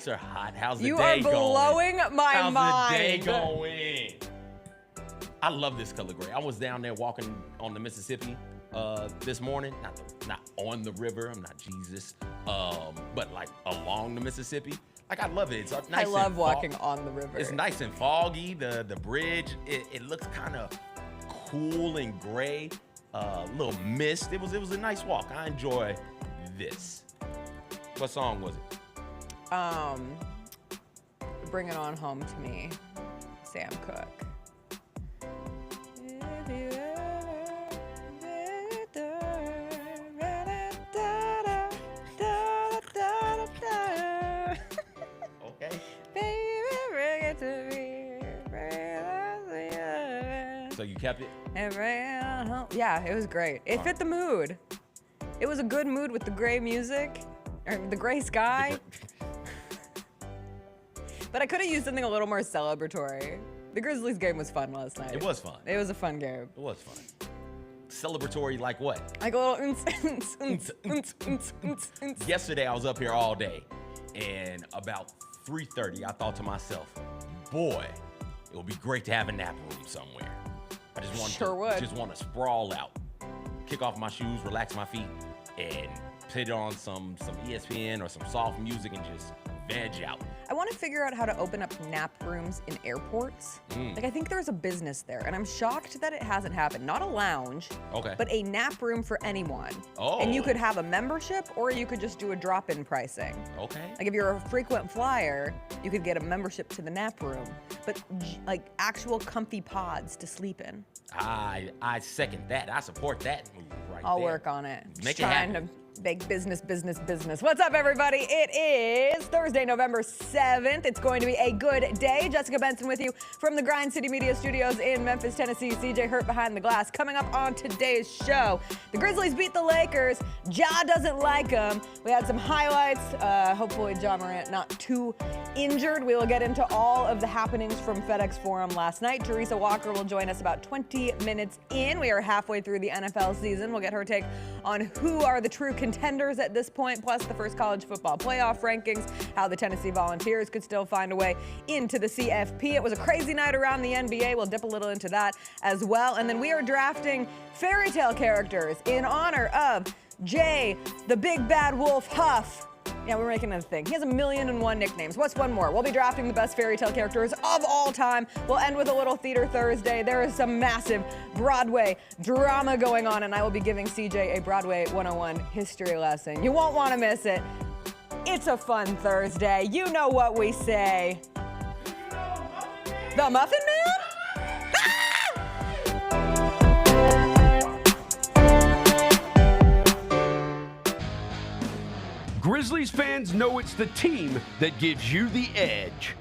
nights are hot. How's the You day are going? blowing my How's mind. the day going? I love this color gray. I was down there walking on the Mississippi this morning. Not on the river. I'm not Jesus. But like along the Mississippi. Like I love it. It's nice. I love walking on the river. It's nice and foggy. The bridge. It looks kind of cool and gray. Little mist. It was a nice walk. I enjoy this. What song was it? Bring It On Home to Me, Sam Cooke. Okay. Baby, bring it to me. So you kept it? And bring it on home. Yeah, it was great. It fit the mood. It was a good mood with the gray music, or the gray sky. But I could have used something a little more celebratory. The Grizzlies game was fun last night. It was fun. It was a fun game. It was fun. Celebratory like what? Like a little. Yesterday I was up here all day, and about 3:30 I thought to myself, boy, it would be great to have a nap room somewhere. I just want to sprawl out, kick off my shoes, relax my feet, and put on some ESPN or some soft music and just veg out. I want to figure out how to open up nap rooms in airports. Like, I think there's a business there, and I'm shocked that it hasn't happened. Not a lounge, but a nap room for anyone. Oh. And you could have a membership, or you could just do a drop-in pricing. Okay. Like, if you're a frequent flyer, you could get a membership to the nap room, but like actual comfy pods to sleep in. I second that. I support that move right I'll there. work on it. Make Just it trying happen. to big business. What's up, everybody? It is Thursday, November 7th. It's going to be a good day. Jessica Benson with you from the Grind City Media Studios in Memphis, Tennessee. CJ Hurt behind the glass. Coming up on today's show, the Grizzlies beat the Lakers. Ja doesn't like them. We had some highlights. Hopefully, Ja Morant not too injured. We will get into all of the happenings from FedEx Forum last night. Teresa Walker will join us about 20 minutes in. We are halfway through the NFL season. We'll get her take on who are the true contenders at this point, plus the first college football playoff rankings, how the Tennessee Volunteers could still find a way into the CFP. It was a crazy night around the NBA. We'll dip a little into that as well. And then we are drafting fairy tale characters in honor of Jay, the big bad wolf Huff. Yeah, we're making it a thing. He has 1,000,001 nicknames. What's one more? We'll be drafting the best fairy tale characters of all time. We'll end with a little Theater Thursday. There is some massive Broadway drama going on, and I will be giving CJ a Broadway 101 history lesson. You won't want to miss it. It's a fun Thursday. You know what we say. The Muffin Man? Grizzlies fans know it's the team that gives you the edge.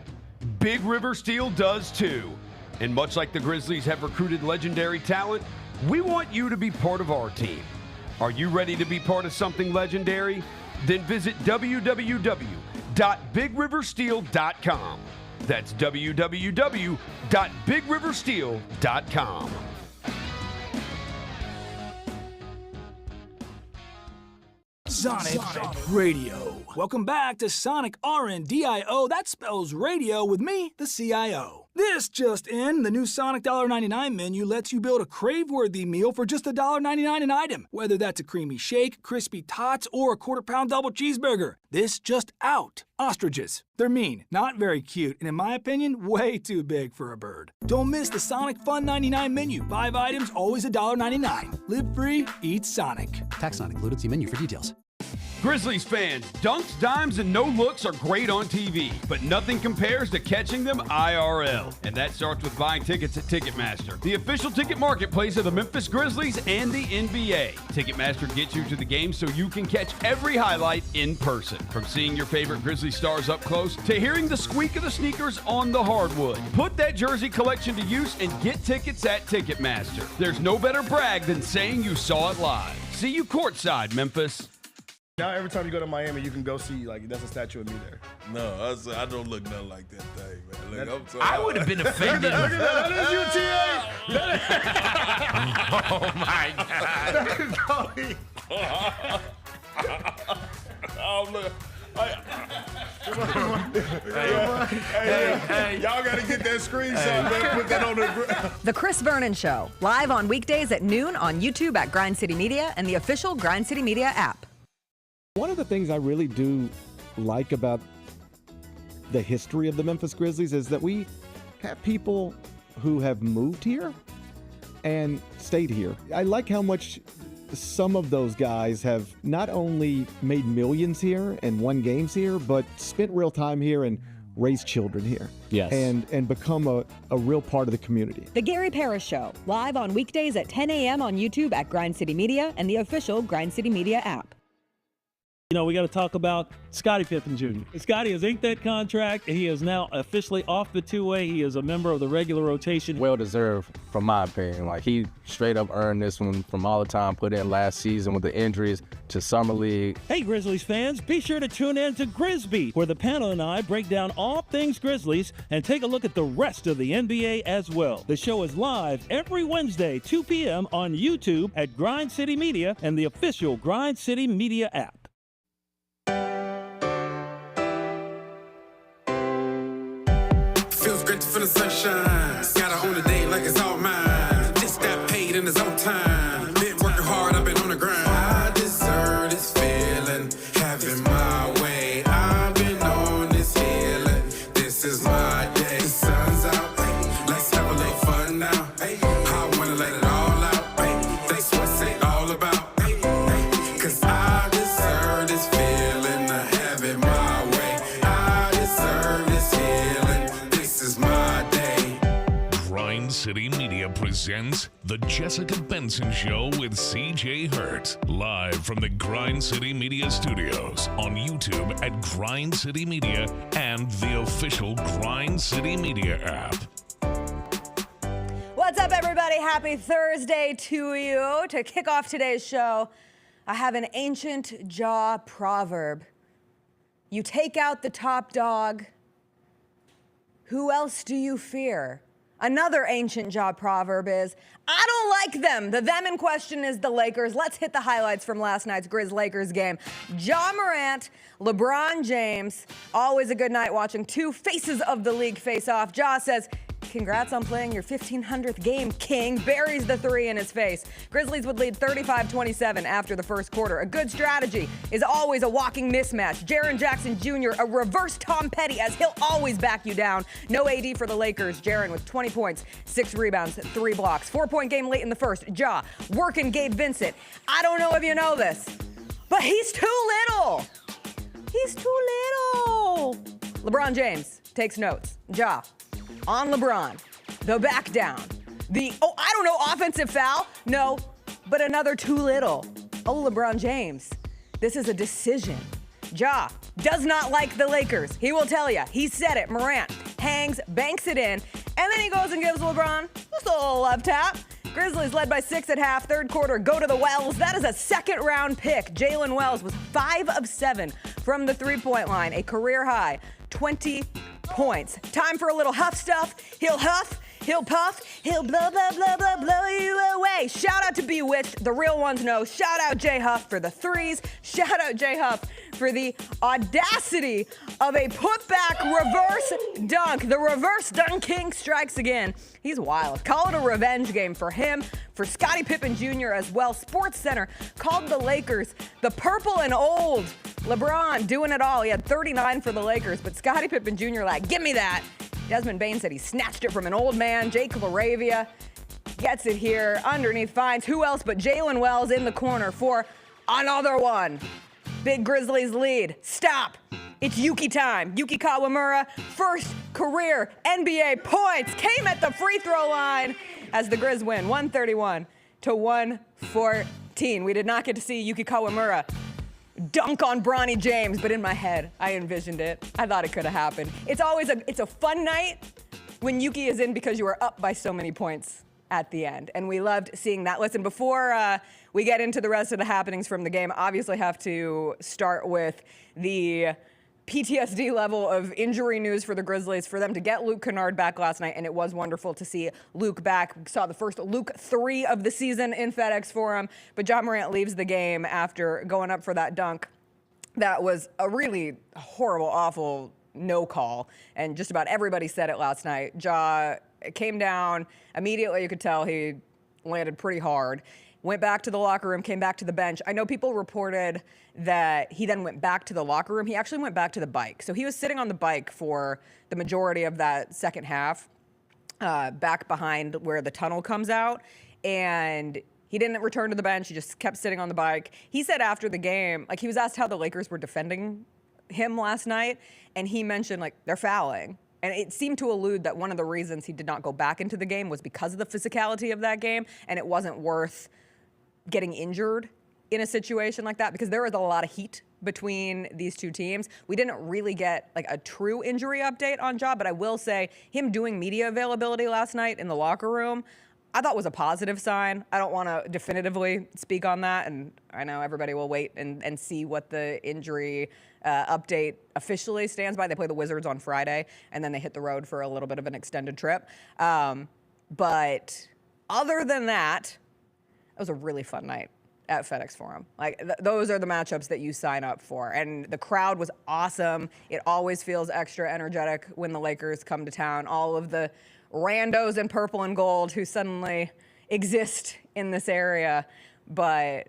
Big River Steel does too. And much like the Grizzlies have recruited legendary talent, we want you to be part of our team. Are you ready to be part of something legendary? Then visit www.bigriversteel.com. That's www.bigriversteel.com. Sonic Radio. Welcome back to Sonic RNDIO. That spells radio with me, the CIO. This just in, the new Sonic $1.99 menu lets you build a crave-worthy meal for just $1.99 an item. Whether that's a creamy shake, crispy tots, or a quarter-pound double cheeseburger. This just out. Ostriches. They're mean, not very cute, and in my opinion, way too big for a bird. Don't miss the Sonic Fun 99 menu. 5 items, always $1.99. Live free, eat Sonic. Tax not included. See menu for details. Grizzlies fans, dunks, dimes, and no looks are great on TV, but nothing compares to catching them IRL. And that starts with buying tickets at Ticketmaster, the official ticket marketplace of the Memphis Grizzlies and the NBA. Ticketmaster gets you to the game so you can catch every highlight in person. From seeing your favorite Grizzly stars up close to hearing the squeak of the sneakers on the hardwood. Put that jersey collection to use and get tickets at Ticketmaster. There's no better brag than saying you saw it live. See you courtside, Memphis. Now every time you go to Miami, you can go see, like, that's a statue of me there. No, I don't look nothing like that thing, man. Look, I'm sorry. I would have been offended. Look at that. That is UTA. Oh, look. Hey, y'all got to get that screenshot, man. Put that on the The Chris Vernon Show, live on weekdays at noon on YouTube at Grind City Media and the official Grind City Media app. One of the things I really do like about the history of the Memphis Grizzlies is that we have people who have moved here and stayed here. I like how much some of those guys have not only made millions here and won games here, but spent real time here and raised children here. Yes. And become a real part of the community. The Gary Parrish Show, live on weekdays at 10 a.m. on YouTube at Grind City Media and the official Grind City Media app. You know, we got to talk about Scottie Pippen Jr. Scottie has inked that contract, and he is now officially off the two-way. He is a member of the regular rotation. Well-deserved, from my opinion. Like, he straight up earned this one from all the time put in last season with the injuries to Summer League. Hey, Grizzlies fans, be sure to tune in to Grizzbeat, where the panel and I break down all things Grizzlies and take a look at the rest of the NBA as well. The show is live every Wednesday, 2 p.m. on YouTube at Grind City Media and the official Grind City Media app. Feels great to feel the sunshine. Gotta own a day like it's all mine. Just got paid in his own time. Been working hard, I've been on the grind. I deserve this feeling, having my way. I've been on this healing. This is my day. The sun's out, let's have a little fun now. I wanna let it all out. That's what's it all about. Cause I deserve this feeling, have it my way. I deserve this healing. This is my day. Grind City Media presents The Jessica Benson Show with CJ Hurt. Live from the Grind City Media studios on YouTube at Grind City Media and the official Grind City Media app. What's up, everybody? Happy Thursday to you. To kick off today's show, I have an ancient jaw proverb. You take out the top dog, who else do you fear? Another ancient jaw proverb is, I don't like them. The them in question is the Lakers. Let's hit the highlights from last night's Grizz-Lakers game. Ja Morant, LeBron James, always a good night watching two faces of the league face off. Ja says, congrats on playing your 1500th game, King. Buries the three in his face. Grizzlies would lead 35-27 after the first quarter. A good strategy is always a walking mismatch. Jaren Jackson Jr., a reverse Tom Petty, as he'll always back you down. No AD for the Lakers. Jaren with 20 points, 6 rebounds, 3 blocks. 4-point game late in the first. Ja working Gabe Vincent. I don't know if you know this, but he's too little. He's too little. LeBron James takes notes. Ja on LeBron, the back down, offensive foul? No, but another too little. Oh, LeBron James, this is a decision. Ja does not like the Lakers. He will tell you. He said it. Morant hangs, banks it in, and then he goes and gives LeBron just a little love tap. Grizzlies led by 6 at half, third quarter, go to the Wells. That is a second-round pick. Jalen Wells was 5 of 7 from the three-point line, a career high, 20 points. Time for a little huff stuff. He'll huff, he'll puff, he'll blah, blah, blah, blah, blow you away. Shout out to Bewitched. The real ones know. Shout out J Huff for the threes. Shout out J Huff for the audacity of a putback reverse dunk. The reverse dunk king strikes again. He's wild. Call it a revenge game for him, for Scottie Pippen Jr. as well. Sports Center called the Lakers the purple and old. LeBron doing it all. He had 39 for the Lakers, but Scottie Pippen Jr. like, give me that. Desmond Bain said he snatched it from an old man. Jake LaRavia gets it here underneath Fines. Who else but Jalen Wells in the corner for another one. Big Grizzlies lead. Stop. It's Yuki time. Yuki Kawamura, first career NBA points, came at the free throw line as the Grizz win 131-114. We did not get to see Yuki Kawamura dunk on Bronny James, but in my head, I envisioned it. I thought it could have happened. It's always a fun night when Yuki is in because you are up by so many points at the end, and we loved seeing that. Listen, before we get into the rest of the happenings from the game, obviously have to start with the PTSD level of injury news for the Grizzlies, for them to get Luke Kennard back last night, and it was wonderful to see Luke back. We saw the first Luke 3 of the season in FedEx Forum, but Ja Morant leaves the game after going up for that dunk that was a really horrible, awful no call. And just about everybody said it last night. Ja came down immediately. You could tell he landed pretty hard. Went back to the locker room, came back to the bench. I know people reported that he then went back to the locker room. He actually went back to the bike. So he was sitting on the bike for the majority of that second half, back behind where the tunnel comes out. And he didn't return to the bench. He just kept sitting on the bike. He said after the game, like, he was asked how the Lakers were defending him last night, and he mentioned, like, they're fouling. And it seemed to allude that one of the reasons he did not go back into the game was because of the physicality of that game, and it wasn't worth getting injured in a situation like that, because there was a lot of heat between these two teams. We didn't really get like a true injury update on Ja, but I will say him doing media availability last night in the locker room, I thought was a positive sign. I don't want to definitively speak on that, and I know everybody will wait and see what the injury update officially stands by. They play the Wizards on Friday, and then they hit the road for a little bit of an extended trip. But other than that, it was a really fun night at FedEx Forum. Like, those are the matchups that you sign up for. And the crowd was awesome. It always feels extra energetic when the Lakers come to town. All of the randos in purple and gold who suddenly exist in this area. But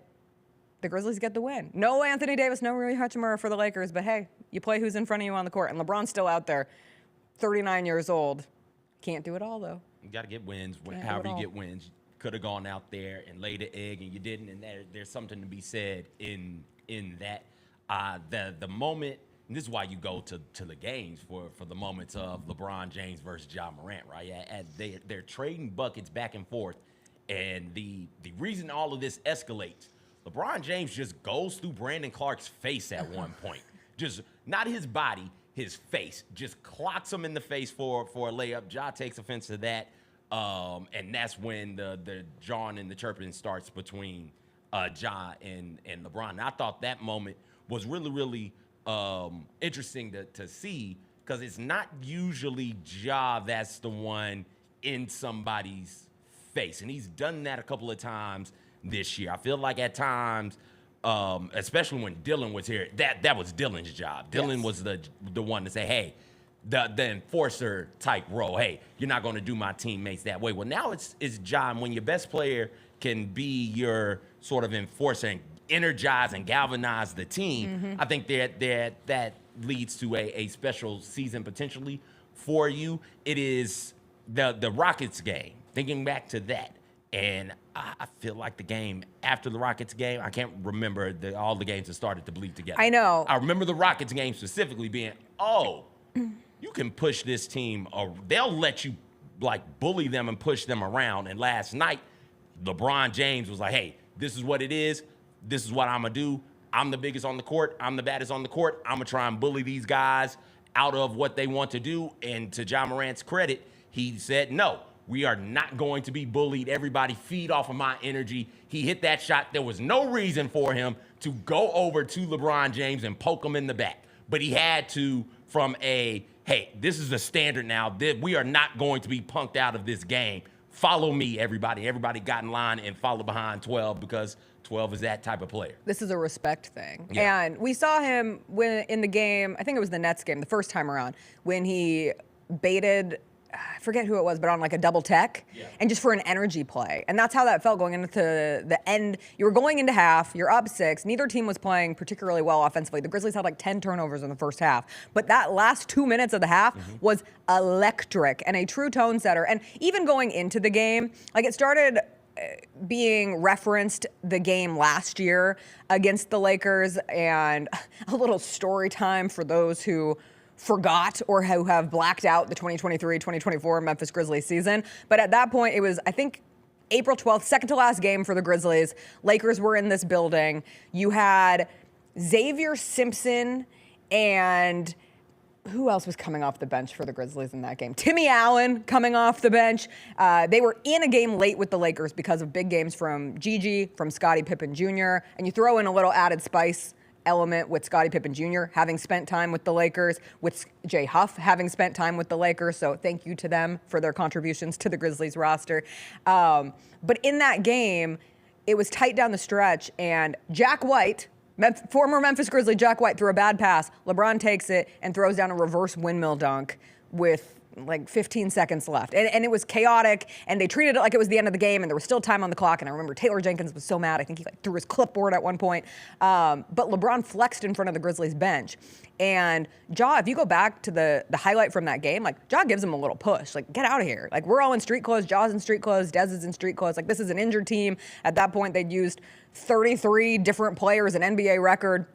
the Grizzlies get the win. No Anthony Davis, no Rui Hachimura for the Lakers, but hey, you play who's in front of you on the court. And LeBron's still out there, 39 years old. Can't do it all, though. You got to get wins. However you get wins. Could have gone out there and laid an egg, and you didn't. And there's something to be said in that. The moment, and this is why you go to the games for the moments of LeBron James versus Ja Morant, right? They're trading buckets back and forth, and the reason all of this escalates, LeBron James just goes through Brandon Clark's face at one point. Just not his body, his face. Just clocks him in the face for a layup. Ja takes offense to that. And that's when the jawing and the chirping starts between Ja and LeBron. And I thought that moment was really, really interesting to see, because it's not usually Ja that's the one in somebody's face. And he's done that a couple of times this year. I feel like at times, especially when Dylan was here, that was Dylan's job. Dylan was the one to say, hey, the enforcer type role. Hey, you're not going to do my teammates that way. Well, now it's John. When your best player can be your sort of enforcer and energize and galvanize the team, I think that leads to a special season potentially for you. It is the Rockets game. Thinking back to that, and I feel like the game after the Rockets game, I can't remember all the games that started to bleed together. I know. I remember the Rockets game specifically being, you can push this team, or they'll let you like bully them and push them around. And last night, LeBron James was like, hey, this is what it is. This is what I'm going to do. I'm the biggest on the court. I'm the baddest on the court. I'm going to try and bully these guys out of what they want to do. And to Ja Morant's credit, he said, no, we are not going to be bullied. Everybody feed off of my energy. He hit that shot. There was no reason for him to go over to LeBron James and poke him in the back. But he had to, from hey, this is the standard now. We are not going to be punked out of this game. Follow me, everybody. Everybody got in line and followed behind 12, because 12 is that type of player. This is a respect thing. Yeah. And we saw him in the game, I think it was the Nets game, the first time around, when he baited, I forget who it was, but on like a double tech, and just for an energy play. And that's how that felt going into the end. You were going into half, you're up 6. Neither team was playing particularly well offensively. The Grizzlies had like 10 turnovers in the first half. But that last 2 minutes of the half was electric and a true tone setter. And even going into the game, like, it started being referenced the game last year against the Lakers, and a little story time for those who forgot or who have blacked out the 2023-2024 Memphis Grizzlies season. But at that point, it was, I think, April 12th, second to last game for the Grizzlies. Lakers were in this building. You had Xavier Simpson and who else was coming off the bench for the Grizzlies in that game? Timmy Allen coming off the bench. They were in a game late with the Lakers because of big games from Gigi, from Scottie Pippen Jr., and you throw in a little added spice element with Scottie Pippen Jr. having spent time with the Lakers, with Jay Huff having spent time with the Lakers. So thank you to them for their contributions to the Grizzlies roster. But in that game, it was tight down the stretch, and Jack White, Former Memphis Grizzly Jack White threw a bad pass. LeBron takes it and throws down a reverse windmill dunk with like 15 seconds left. And it was chaotic, and they treated it like it was the end of the game, and there was still time on the clock. And I remember Taylor Jenkins was so mad. I think he threw his clipboard at one point. But LeBron flexed in front of the Grizzlies bench. And Ja, if you go back to the highlight from that game, like Ja gives him a little push. Like, get out of here. Like, we're all in street clothes. Ja's in street clothes. Dez is in street clothes. Like, this is an injured team. At that point, they'd used 33 different players, an NBA record.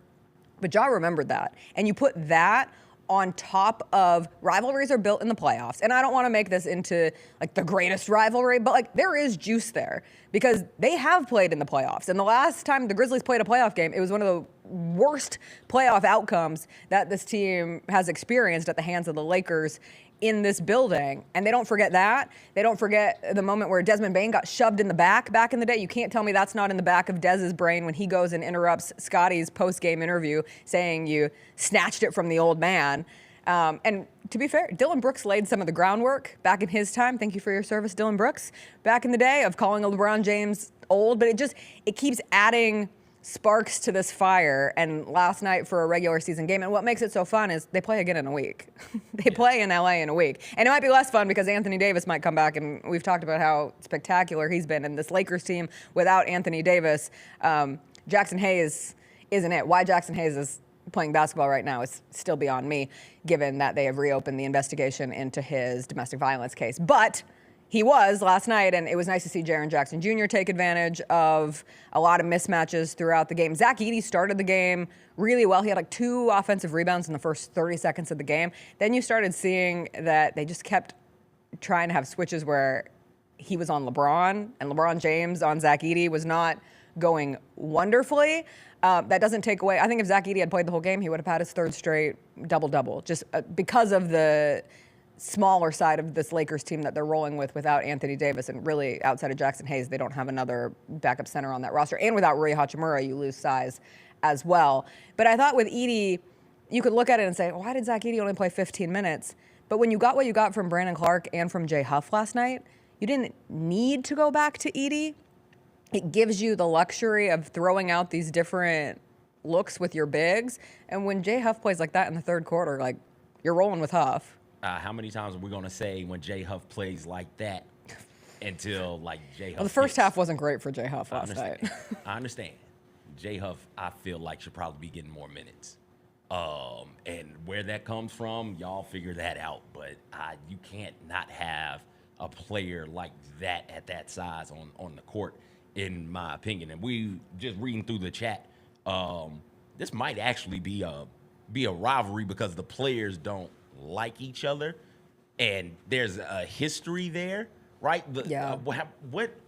But Ja remembered that. And you put that on top of rivalries are built in the playoffs. And I don't want to make this into like the greatest rivalry, but like there is juice there because they have played in the playoffs. And the last time the Grizzlies played a playoff game, it was one of the worst playoff outcomes that this team has experienced at the hands of the Lakers in this building. And they don't forget that. They don't forget the moment where Desmond Bane got shoved in the back in the day. You can't tell me that's not in the back of Dez's brain when he goes and interrupts Scotty's post-game interview saying you snatched it from the old man. And to be fair, Dylan Brooks laid some of the groundwork back in his time. Thank you for your service, Dylan Brooks. Back in the day of calling LeBron James old, but it keeps adding sparks to this fire. And last night for a regular season game, and what makes it so fun is they play again in a week. They play in LA in a week. And it might be less fun because Anthony Davis might come back, and we've talked about how spectacular he's been. And this Lakers team without Anthony Davis, Jackson Hayes isn't it. Why Jackson Hayes is playing basketball right now is still beyond me, given that they have reopened the investigation into his domestic violence case. But he was last night, and it was nice to see Jaren Jackson Jr. take advantage of a lot of mismatches throughout the game. Zach Edey started the game really well. He had like 2 offensive rebounds in the first 30 seconds of the game. Then you started seeing that they just kept trying to have switches where he was on LeBron, and LeBron James on Zach Edey was not going wonderfully. That doesn't take away. I think if Zach Edey had played the whole game, he would have had his 3rd straight double-double, just because of the smaller side of this Lakers team that they're rolling with without Anthony Davis. And really, outside of Jackson Hayes, they don't have another backup center on that roster. And without Rui Hachimura, you lose size as well. But I thought with Edey, you could look at it and say, why did Zach Edey only play 15 minutes? But when you got what you got from Brandon Clark and from Jay Huff last night, you didn't need to go back to Edey. It gives you the luxury of throwing out these different looks with your bigs. And when Jay Huff plays like that in the 3rd quarter, like, you're rolling with Huff. How many times are we going to say when Jay Huff plays like that until, like, Jay Huff... Well, the first half wasn't great for Jay Huff last night. I understand. Jay Huff, I feel like, should probably be getting more minutes. And where that comes from, y'all figure that out. But you can't not have a player like that at that size on the court, in my opinion. And we just reading through the chat, this might actually be a rivalry because the players don't like each other, and there's a history there, right? Yeah.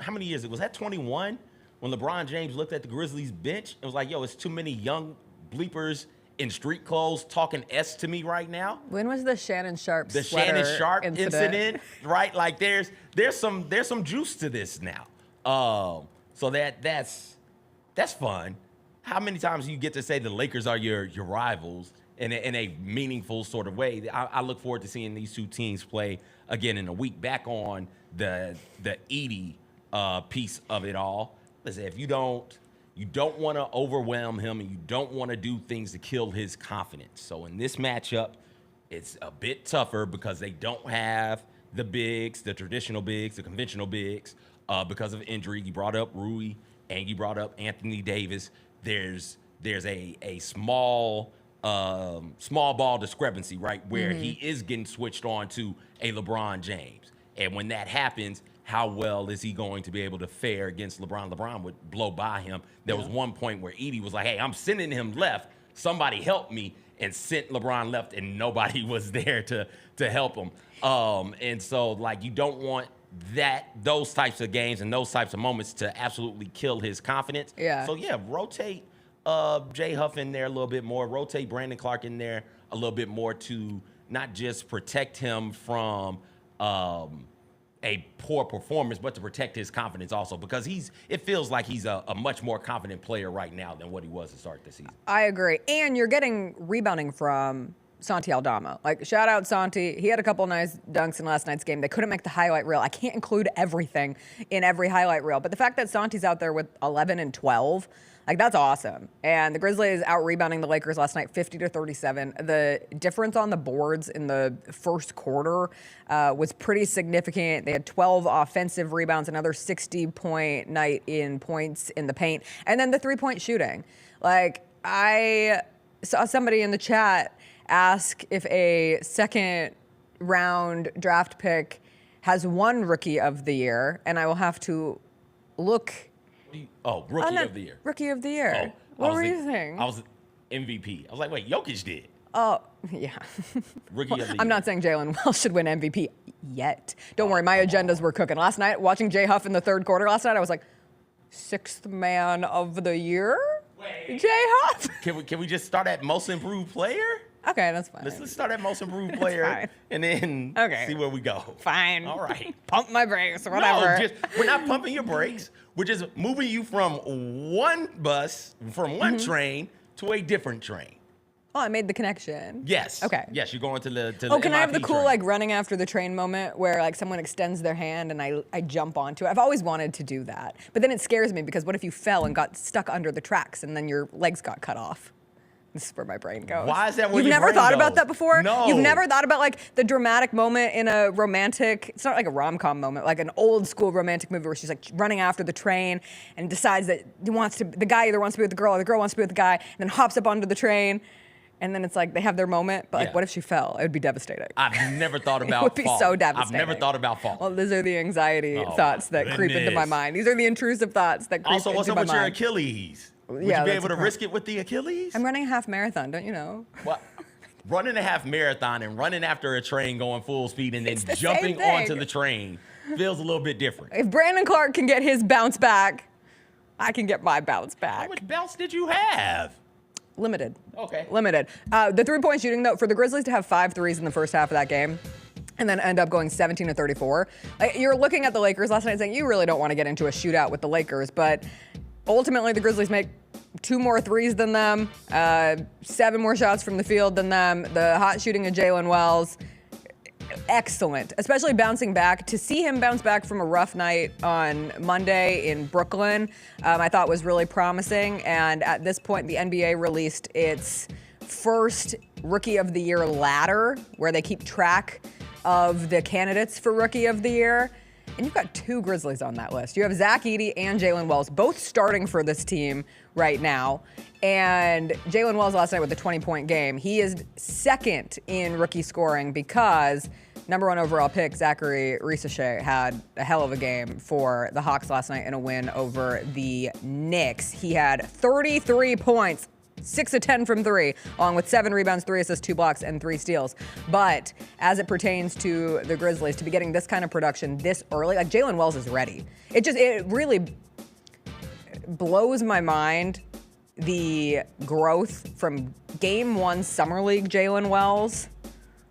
How many years? Was that 21 when LeBron James looked at the Grizzlies bench and was like, "Yo, it's too many young bleepers in street clothes talking S to me right now." When was the Shannon Sharp incident, right? Like there's some juice to this now. So that's fun. How many times do you get to say the Lakers are your rivals in a meaningful sort of way? I look forward to seeing these 2 teams play again in a week. Back on the Edey piece of it all. Listen, if you don't want to overwhelm him, and you don't want to do things to kill his confidence. So in this matchup, it's a bit tougher because they don't have the bigs, the traditional bigs, the conventional bigs, because of injury. You brought up Rui, and you brought up Anthony Davis. There's a small ball discrepancy, right, where he is getting switched on to a LeBron James. And when that happens, how well is he going to be able to fare against LeBron? LeBron would blow by him. There was one point where Edey was like, hey, I'm sending him left. Somebody help me, and sent LeBron left, and nobody was there to help him. And so, like, you don't want those types of games and those types of moments to absolutely kill his confidence. Yeah. So, yeah, rotate Jay Huff in there a little bit more. Rotate Brandon Clark in there a little bit more to not just protect him from a poor performance, but to protect his confidence also, because it feels like he's a much more confident player right now than what he was to start the season. I agree. And you're getting rebounding from Santi Aldama. Like, shout out Santi. He had a couple nice dunks in last night's game. They couldn't make the highlight reel. I can't include everything in every highlight reel, but the fact that Santi's out there with 11 and 12, like, that's awesome. And the Grizzlies out-rebounding the Lakers last night, 50-37. The difference on the boards in the first quarter was pretty significant. They had 12 offensive rebounds, another 60-point night in points in the paint, and then the three-point shooting. Like, I saw somebody in the chat ask if a second-round draft pick has won Rookie of the Year, and I will have to look. Rookie of the Year. Rookie of the Year. What were you thinking? I was MVP. I was like, wait, Jokic did. Oh, yeah. Rookie of the Year. I'm not saying Jalen Wells should win MVP yet. Don't worry, my agendas were cooking. Last night, watching Jay Huff in the third quarter last night, I was like, 6th man of the year? Wait. Jay Huff? Can we just start at most improved player? Okay, that's fine. Let's start at most improved player and then see where we go. Fine. All right. Pump my brakes, whatever. No, we're not pumping your brakes. We're just moving you from one train to a different train. Oh, I made the connection. Yes. Okay. Yes, you're going to the can MIP I have the cool train. like running after the train moment where like someone extends their hand and I jump onto it? I've always wanted to do that. But then it scares me because what if you fell and got stuck under the tracks and then your legs got cut off? This is where my brain goes. Why is that where You've your never brain thought goes? about that before? No. You've never thought about like the dramatic moment in a romantic, it's not like a rom-com moment, like an old school romantic movie where she's like running after the train and decides that the guy either wants to be with the girl or the girl wants to be with the guy, and then hops up onto the train. And then it's like they have their moment, but like, what if she fell? It would be devastating. I've never thought about It would be fall. so devastating. I've never thought about fall. Well, these are the anxiety thoughts that creep into my mind. These are the intrusive thoughts that creep into my mind. Also, what's up with your Achilles? Would you be able to risk it with the Achilles? I'm running a half marathon, don't you know? What? Running a half marathon and running after a train going full speed and then jumping onto the train feels a little bit different. If Brandon Clark can get his bounce back, I can get my bounce back. How much bounce did you have? Limited. Okay. Limited. The three-point shooting, though, for the Grizzlies to have 5 threes in the first half of that game and then end up going 17-34. You're looking at the Lakers last night saying you really don't want to get into a shootout with the Lakers, but ultimately the Grizzlies make 2 more threes than them, 7 more shots from the field than them. The hot shooting of Jalen Wells, excellent, especially bouncing back. To see him bounce back from a rough night on Monday in Brooklyn, I thought was really promising. And at this point, the NBA released its first Rookie of the Year ladder, where they keep track of the candidates for Rookie of the Year. And you've got 2 Grizzlies on that list. You have Zach Edey and Jalen Wells, both starting for this team right now. And Jalen Wells last night with a 20-point game. He is second in rookie scoring because number 1 overall pick, Zachary Risachet, had a hell of a game for the Hawks last night in a win over the Knicks. He had 33 points, 6 of 10 from 3, along with 7 rebounds, 3 assists, 2 blocks, and 3 steals. But as it pertains to the Grizzlies, to be getting this kind of production this early, like Jalen Wells is ready. It really blows my mind, the growth from Game 1 Summer League Jalen Wells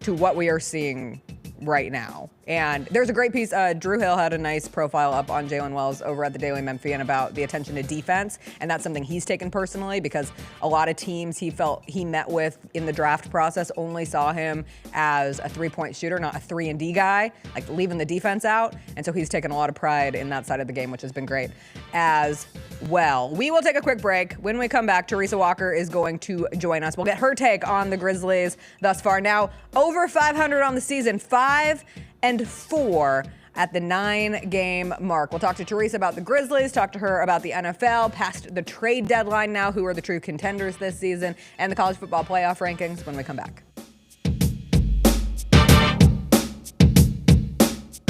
to what we are seeing right now. And there's a great piece. Drew Hill had a nice profile up on Jalen Wells over at the Daily Memphian about the attention to defense, and that's something he's taken personally because a lot of teams he felt he met with in the draft process only saw him as a 3-point shooter, not a 3-and-D guy, like leaving the defense out. And so he's taken a lot of pride in that side of the game, which has been great as well. We will take a quick break. When we come back, Teresa Walker is going to join us. We'll get her take on the Grizzlies thus far. Now, over 500 on the season, 5-4 at the 9-game mark. We'll talk to Teresa about the Grizzlies, talk to her about the NFL, past the trade deadline now, who are the true contenders this season, and the college football playoff rankings when we come back.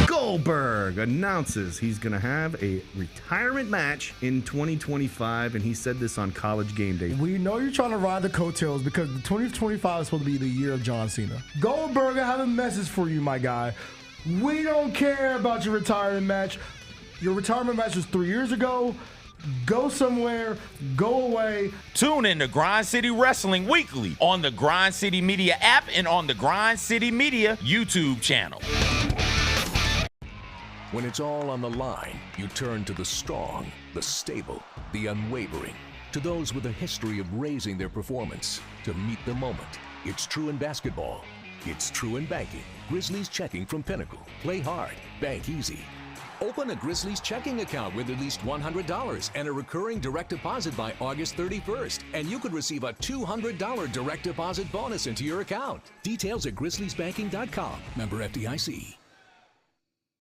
Goldberg announces he's going to have a retirement match in 2025, and he said this on College Game Day. We know you're trying to ride the coattails because the 2025 is supposed to be the year of John Cena. Goldberg, I have a message for you, my guy. We don't care about your retirement match. Your retirement match was 3 years ago. Go somewhere, go away. Tune in to Grind City Wrestling weekly on the Grind City Media app and on the Grind City Media YouTube channel. When it's all on the line, you turn to the strong, the stable, the unwavering. To those with a history of raising their performance to meet the moment. It's true in basketball. It's true in banking. Grizzlies Checking from Pinnacle. Play hard, bank easy. Open a Grizzlies checking account with at least $100 and a recurring direct deposit by August 31st. And you could receive a $200 direct deposit bonus into your account. Details at grizzliesbanking.com. Member FDIC.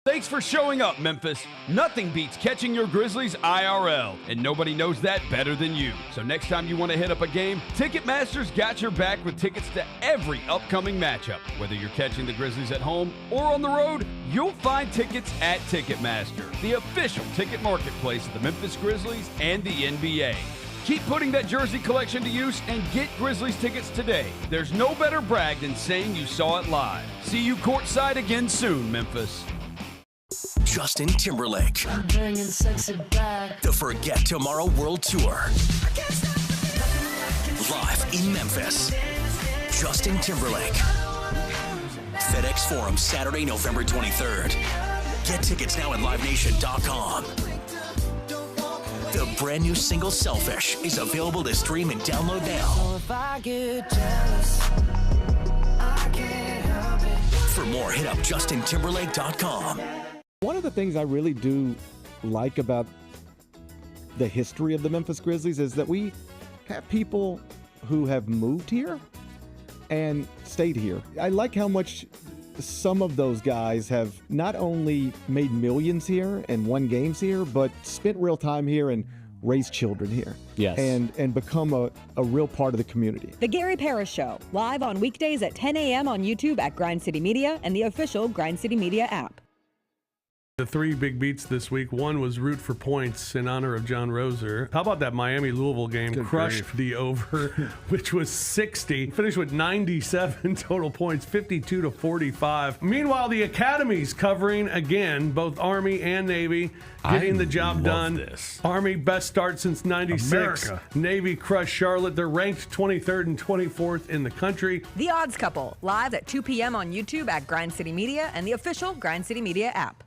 Thanks for showing up, Memphis. Nothing beats catching your Grizzlies IRL, and nobody knows that better than you. So next time you want to hit up a game, Ticketmaster's got your back with tickets to every upcoming matchup. Whether you're catching the Grizzlies at home or on the road, you'll find tickets at Ticketmaster, the official ticket marketplace of the Memphis Grizzlies and the NBA. Keep putting that jersey collection to use and get Grizzlies tickets today. There's no better brag than saying you saw it live. See you courtside again soon, Memphis. Justin Timberlake. I'm bringing sexy back. The Forget Tomorrow World Tour. Live in Memphis. Justin Timberlake. FedEx Forum, Saturday, November 23rd. Get tickets now at livenation.com. The brand new single Selfish is available to stream and download now. So if I get jealous, I can't help it. For more, hit up justintimberlake.com. One of the things I really do like about the history of the Memphis Grizzlies is that we have people who have moved here and stayed here. I like how much some of those guys have not only made millions here and won games here, but spent real time here and raised children here. Yes. And become a real part of the community. The Gary Parrish Show, live on weekdays at 10 a.m. on YouTube at Grind City Media and the official Grind City Media app. The three big beats this week. One was root for points in honor of John Roser. How about that Miami-Louisville game? Good Crushed grief. the over, which was 60. Finished with 97 total points, 52-45. Meanwhile, the Academy's covering again, both Army and Navy, getting the job done. This. Army, best start since 96. America. Navy crushed Charlotte. They're ranked 23rd and 24th in the country. The Odds Couple, live at 2 p.m. on YouTube at Grind City Media and the official Grind City Media app.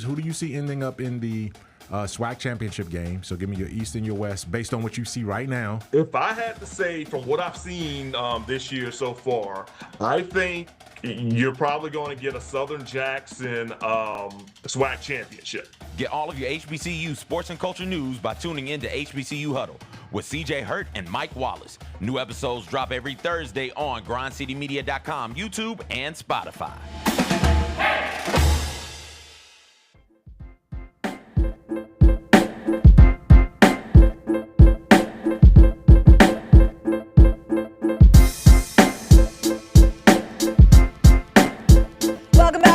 Who do you see ending up in the SWAC championship game? So give me your East and your West based on what you see right now. If I had to say from what I've seen this year so far, I think you're probably going to get a Southern Jackson SWAC championship. Get all of your HBCU sports and culture news by tuning in to HBCU Huddle with CJ Hurt and Mike Wallace. New episodes drop every Thursday on grindcitymedia.com, YouTube, and Spotify.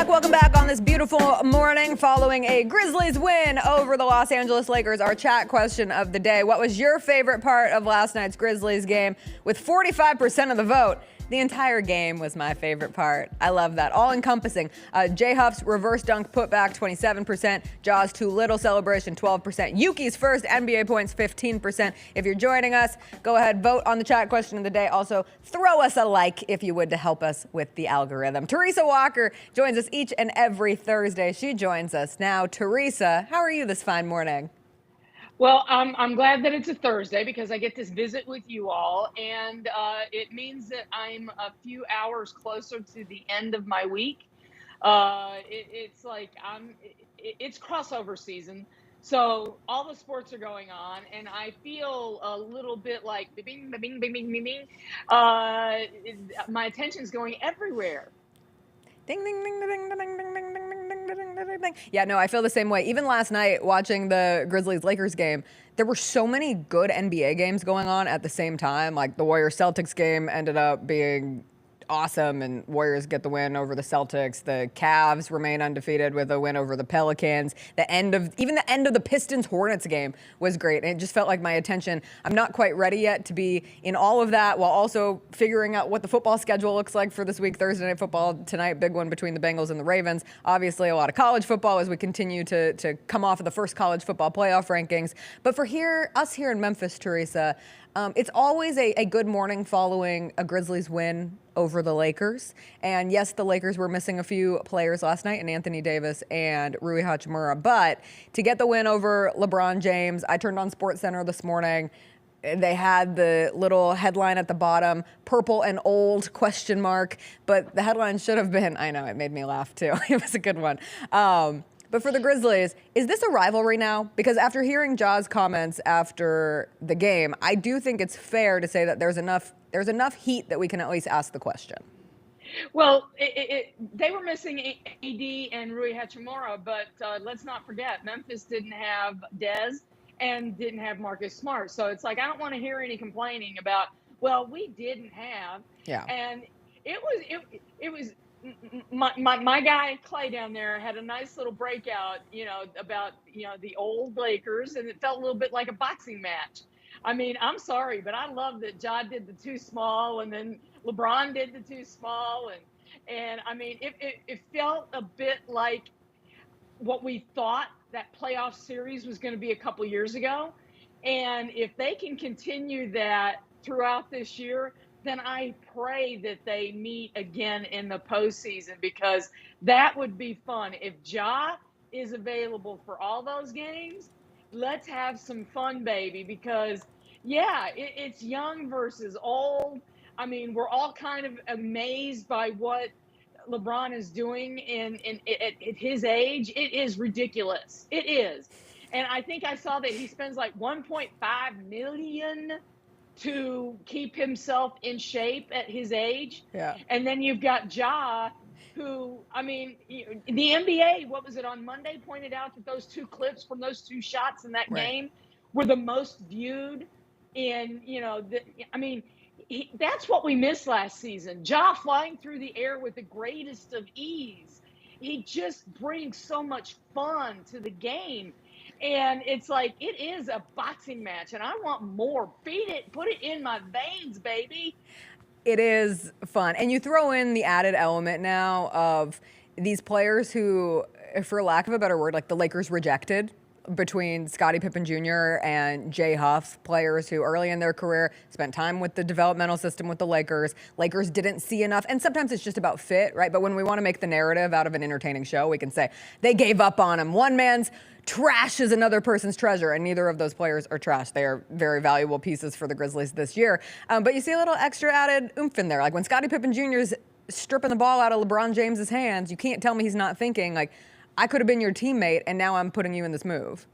Welcome back on this beautiful morning following a Grizzlies win over the Los Angeles Lakers. Our chat question of the day: what was your favorite part of last night's Grizzlies game? With 45% of the vote, the entire game was my favorite part. I love that. All encompassing. J Huff's reverse dunk putback, 27%. Jaws too little celebration, 12%. Yuki's first NBA points, 15%. If you're joining us, go ahead, vote on the chat question of the day. Also, throw us a like if you would to help us with the algorithm. Teresa Walker joins us each and every Thursday. She joins us now. Teresa, how are you this fine morning? Well, I'm glad that it's a Thursday because I get to visit with you all, and it means that I'm a few hours closer to the end of my week. It's like it's crossover season, so all the sports are going on, and I feel a little bit like bing, bing, bing, bing, bing, bing. My attention's going everywhere. Ding, ding, ding, ding, ding, ding, ding, ding, ding, ding, ding, ding, ding. Yeah, no, I feel the same way. Even last night watching the Grizzlies-Lakers game, there were so many good NBA games going on at the same time. Like the Warriors-Celtics game ended up being awesome, and Warriors get the win over the Celtics. The Cavs remain undefeated with a win over the Pelicans. Even the end of the Pistons-Hornets game was great, and it just felt like my attention. I'm not quite ready yet to be in all of that while also figuring out what the football schedule looks like for this week. Thursday Night Football tonight, big one between the Bengals and the Ravens. Obviously, a lot of college football as we continue to come off of the first college football playoff rankings. But for us here in Memphis, Teresa, it's always a good morning following a Grizzlies win over the Lakers. And yes, the Lakers were missing a few players last night in Anthony Davis and Rui Hachimura. But to get the win over LeBron James, I turned on SportsCenter this morning. they had the little headline at the bottom, purple and old, ? But the headline should have been, I know, it made me laugh too. It was a good one. But for the Grizzlies, is this a rivalry now? Because after hearing Ja's comments after the game, I do think it's fair to say that there's enough heat that we can at least ask the question. Well, they were missing AD and Rui Hachimura, but let's not forget, Memphis didn't have Dez and didn't have Marcus Smart. So it's like, I don't want to hear any complaining about, well, we didn't have. Yeah. And it was my guy Clay down there had a nice little breakout, about, the old Lakers, and it felt a little bit like a boxing match. I mean, I'm sorry, but I love that Ja did the too small, and then LeBron did the too small, and I mean, it felt a bit like what we thought that playoff series was going to be a couple years ago. And if they can continue that throughout this year, then I pray that they meet again in the postseason, because that would be fun. If Ja is available for all those games, let's have some fun, baby, because yeah, it's young versus old. I mean, we're all kind of amazed by what LeBron is doing at his age. It is ridiculous. It is. And I think I saw that he spends like $1.5 million to keep himself in shape at his age. Yeah. And then you've got Ja, who, I mean, the NBA, what was it, on Monday, pointed out that those two clips from those two shots in that game were the most viewed in, that's what we missed last season. Ja flying through the air with the greatest of ease. He just brings so much fun to the game. And it's like, it is a boxing match, and I want more. Feed it, put it in my veins, baby. It is fun. And you throw in the added element now of these players who, for lack of a better word, like the Lakers rejected, between Scottie Pippen Jr. and Jay Huff, players who early in their career spent time with the developmental system with the Lakers. Lakers didn't see enough. And sometimes it's just about fit, right? But when we want to make the narrative out of an entertaining show, we can say they gave up on him. One man's trash is another person's treasure, and neither of those players are trash. They are very valuable pieces for the Grizzlies this year. But you see a little extra added oomph in there. Like when Scottie Pippen Jr. is stripping the ball out of LeBron James's hands, you can't tell me he's not thinking, like, I could have been your teammate, and now I'm putting you in this move.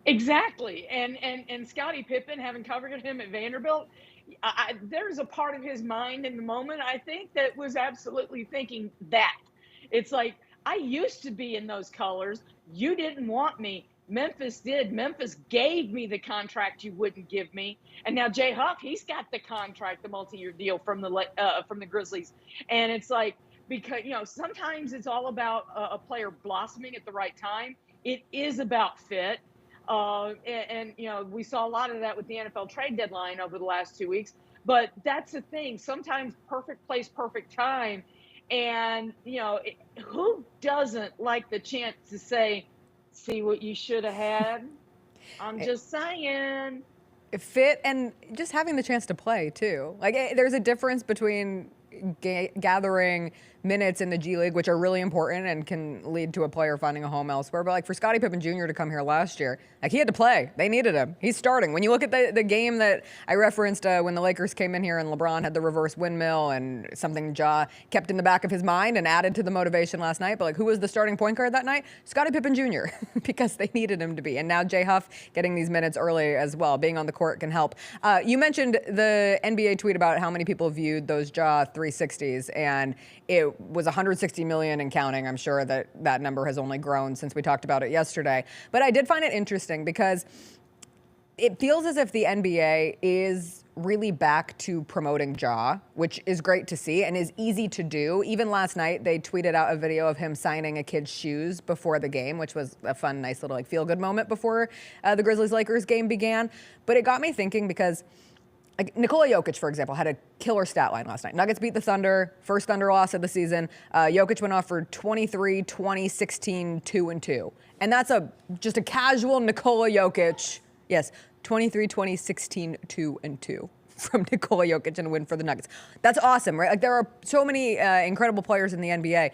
Exactly. And Scottie Pippen, having covered him at Vanderbilt, there's a part of his mind in the moment, I think, that was absolutely thinking that. It's like, I used to be in those colors. You didn't want me. Memphis did. Memphis gave me the contract you wouldn't give me. And now Jay Huff, he's got the contract, the multi-year deal from the Grizzlies. And it's like, because, sometimes it's all about a player blossoming at the right time. It is about fit. And we saw a lot of that with the NFL trade deadline over the last 2 weeks. But that's the thing. Sometimes perfect place, perfect time. And, who doesn't like the chance to say, see what you should have had? I'm just saying. Fit and just having the chance to play, too. Like, there's a difference between gathering minutes in the G League, which are really important and can lead to a player finding a home elsewhere. But like for Scottie Pippen Jr. to come here last year, like he had to play. They needed him. He's starting. When you look at the game that I referenced when the Lakers came in here and LeBron had the reverse windmill and something Ja kept in the back of his mind and added to the motivation last night. But like who was the starting point guard that night? Scottie Pippen Jr. because they needed him to be. And now Jay Huff getting these minutes early as well. Being on the court can help. You mentioned the NBA tweet about how many people viewed those Ja 360s, and it was 160 million and counting. I'm sure that number has only grown since we talked about it yesterday. But I did find it interesting because it feels as if the NBA is really back to promoting Ja, which is great to see and is easy to do. Even last night, they tweeted out a video of him signing a kid's shoes before the game, which was a fun, nice little like feel-good moment before the Grizzlies-Lakers game began. But it got me thinking because like Nikola Jokic, for example, had a killer stat line last night. Nuggets beat the Thunder, first Thunder loss of the season. Jokic went off for 23, 20, 16, 2 and 2. And that's just a casual Nikola Jokic. Yes, 23, 20, 16, 2 and 2 from Nikola Jokic and a win for the Nuggets. That's awesome, right? Like there are so many incredible players in the NBA.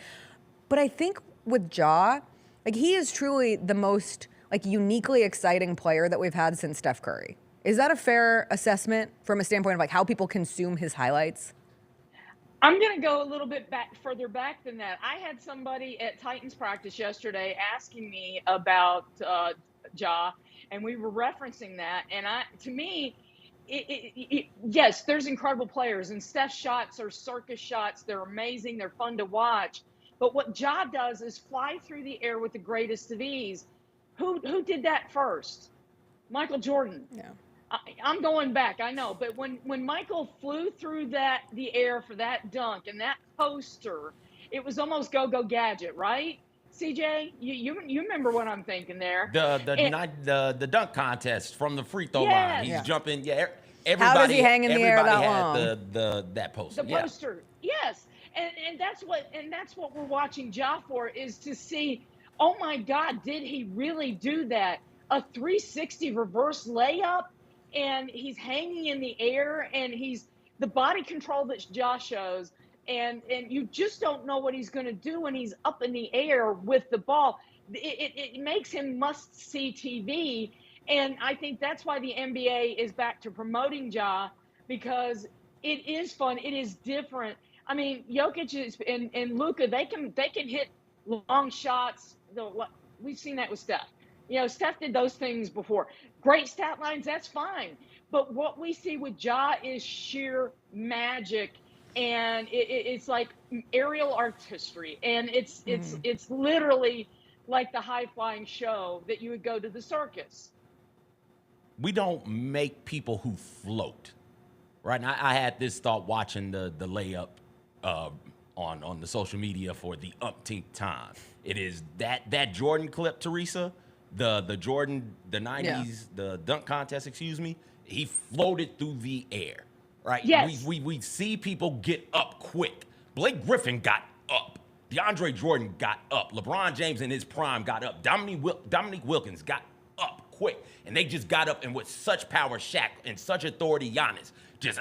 But I think with Ja, like he is truly the most like uniquely exciting player that we've had since Steph Curry. Is that a fair assessment from a standpoint of like how people consume his highlights? I'm going to go a little bit further back than that. I had somebody at Titans practice yesterday asking me about Ja, and we were referencing that. And to me, yes, there's incredible players, and Steph's shots are circus shots. They're amazing. They're fun to watch. But what Ja does is fly through the air with the greatest of ease. Who did that first? Michael Jordan. Yeah. I'm going back, I know, but when Michael flew through the air for that dunk and that poster, it was almost go gadget, right? CJ, you remember what I'm thinking there? The dunk contest from the free throw line. He's jumping. Yeah, everybody. How does he hang in the air that had long? that poster. The poster, yes, and that's what we're watching Ja for, is to see. Oh my God, did he really do that? A 360 reverse layup. And he's hanging in the air, and he's the body control that Ja shows, and you just don't know what he's going to do when he's up in the air with the ball. It makes him must-see TV, and I think that's why the NBA is back to promoting Ja, because it is fun, it is different. I mean, Jokic and Luka, they can hit long shots. We've seen that with Steph. You know, Steph did those things before. Great stat lines, that's fine. But what we see with Ja is sheer magic, and it's like aerial artistry, and it's literally like the high-flying show that you would go to the circus. We don't make people who float, right? And I had this thought watching the layup on the social media for the umpteenth time. It is that Jordan clip, Teresa. The Jordan, the 90s, the dunk contest, he floated through the air, right? Yes. We see people get up quick. Blake Griffin got up. DeAndre Jordan got up. LeBron James in his prime got up. Dominique Wilkins got up quick. And they just got up, and with such power, Shaq, and such authority, Giannis, just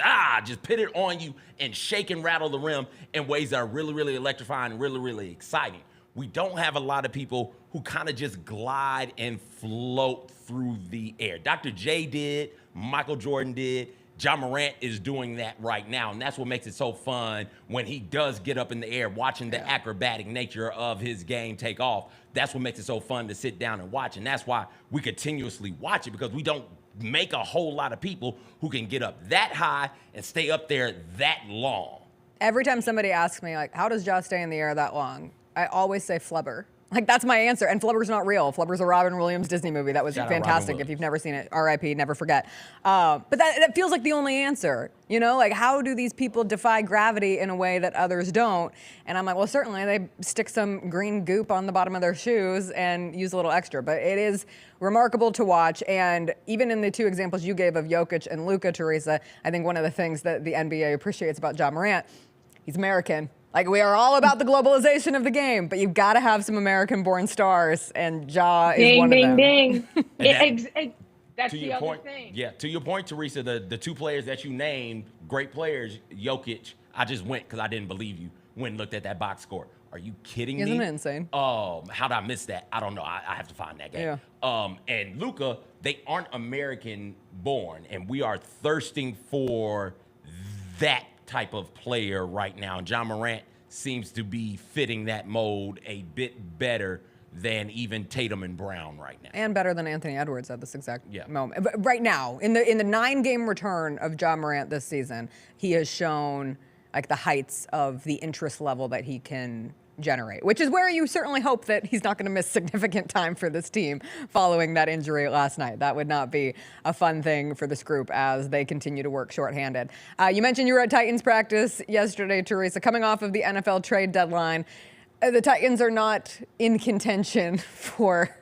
put it on you and shake and rattle the rim in ways that are really, really electrifying and really, really exciting. We don't have a lot of people who kind of just glide and float through the air. Dr. J did, Michael Jordan did, Ja Morant is doing that right now, and that's what makes it so fun when he does get up in the air, watching the acrobatic nature of his game take off. That's what makes it so fun to sit down and watch, and that's why we continuously watch it, because we don't make a whole lot of people who can get up that high and stay up there that long. Every time somebody asks me, like, how does Ja stay in the air that long? I always say flubber. Like, that's my answer. And Flubber's not real. Flubber's a Robin Williams Disney movie. That was fantastic. If you've never seen it, R.I.P., never forget. But that feels like the only answer. You know, like, how do these people defy gravity in a way that others don't? And I'm like, well, certainly they stick some green goop on the bottom of their shoes and use a little extra. But it is remarkable to watch. And even in the two examples you gave of Jokic and Luka, Teresa, I think one of the things that the NBA appreciates about Ja Morant, he's American. Like, we are all about the globalization of the game, but you've got to have some American-born stars, and Ja is one of them. Ding, ding. That's the other thing. Yeah, to your point, Teresa, the two players that you named, great players, Jokic, I just went because I didn't believe you. Went and looked at that box score. Are you kidding me? Isn't it insane? How did I miss that? I don't know. I have to find that game. Yeah. And Luka, they aren't American-born, and we are thirsting for that type of player right now. Ja Morant seems to be fitting that mold a bit better than even Tatum and Brown right now. And better than Anthony Edwards at this exact moment. But right now, in the 9-game return of Ja Morant this season, he has shown like the heights of the interest level that he can generate, which is where you certainly hope that he's not going to miss significant time for this team following that injury last night. That would not be a fun thing for this group as they continue to work shorthanded. You mentioned you were at Titans practice yesterday, Teresa, coming off of the NFL trade deadline. The Titans are not in contention for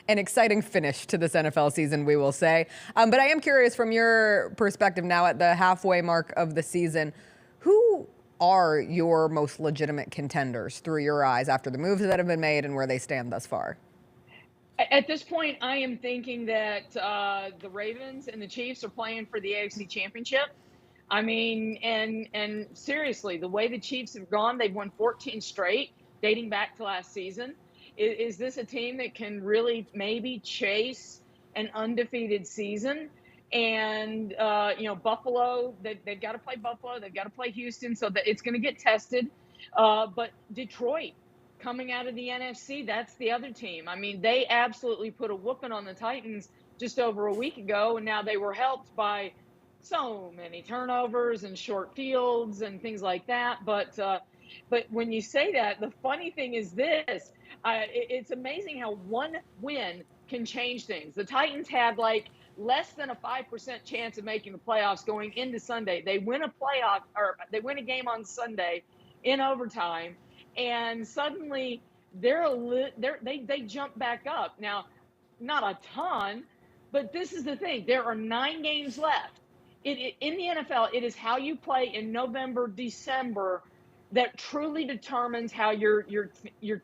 an exciting finish to this NFL season, we will say. But I am curious from your perspective now at the halfway mark of the season, who are your most legitimate contenders through your eyes after the moves that have been made and where they stand thus far? At this point, I am thinking that the Ravens and the Chiefs are playing for the AFC Championship. I mean, and seriously, the way the Chiefs have gone, they've won 14 straight, dating back to last season. Is this a team that can really maybe chase an undefeated season? And, Buffalo, they've got to play Buffalo. They've got to play Houston, so that it's going to get tested. But Detroit, coming out of the NFC, that's the other team. I mean, they absolutely put a whooping on the Titans just over a week ago, and now they were helped by so many turnovers and short fields and things like that. But when you say that, the funny thing is this. It's amazing how one win can change things. The Titans had less than a 5% chance of making the playoffs going into Sunday. They win they win a game on Sunday in overtime, and suddenly they jump back up. Now, not a ton, but this is the thing. There are 9 games left. In the NFL, it is how you play in November, December that truly determines how your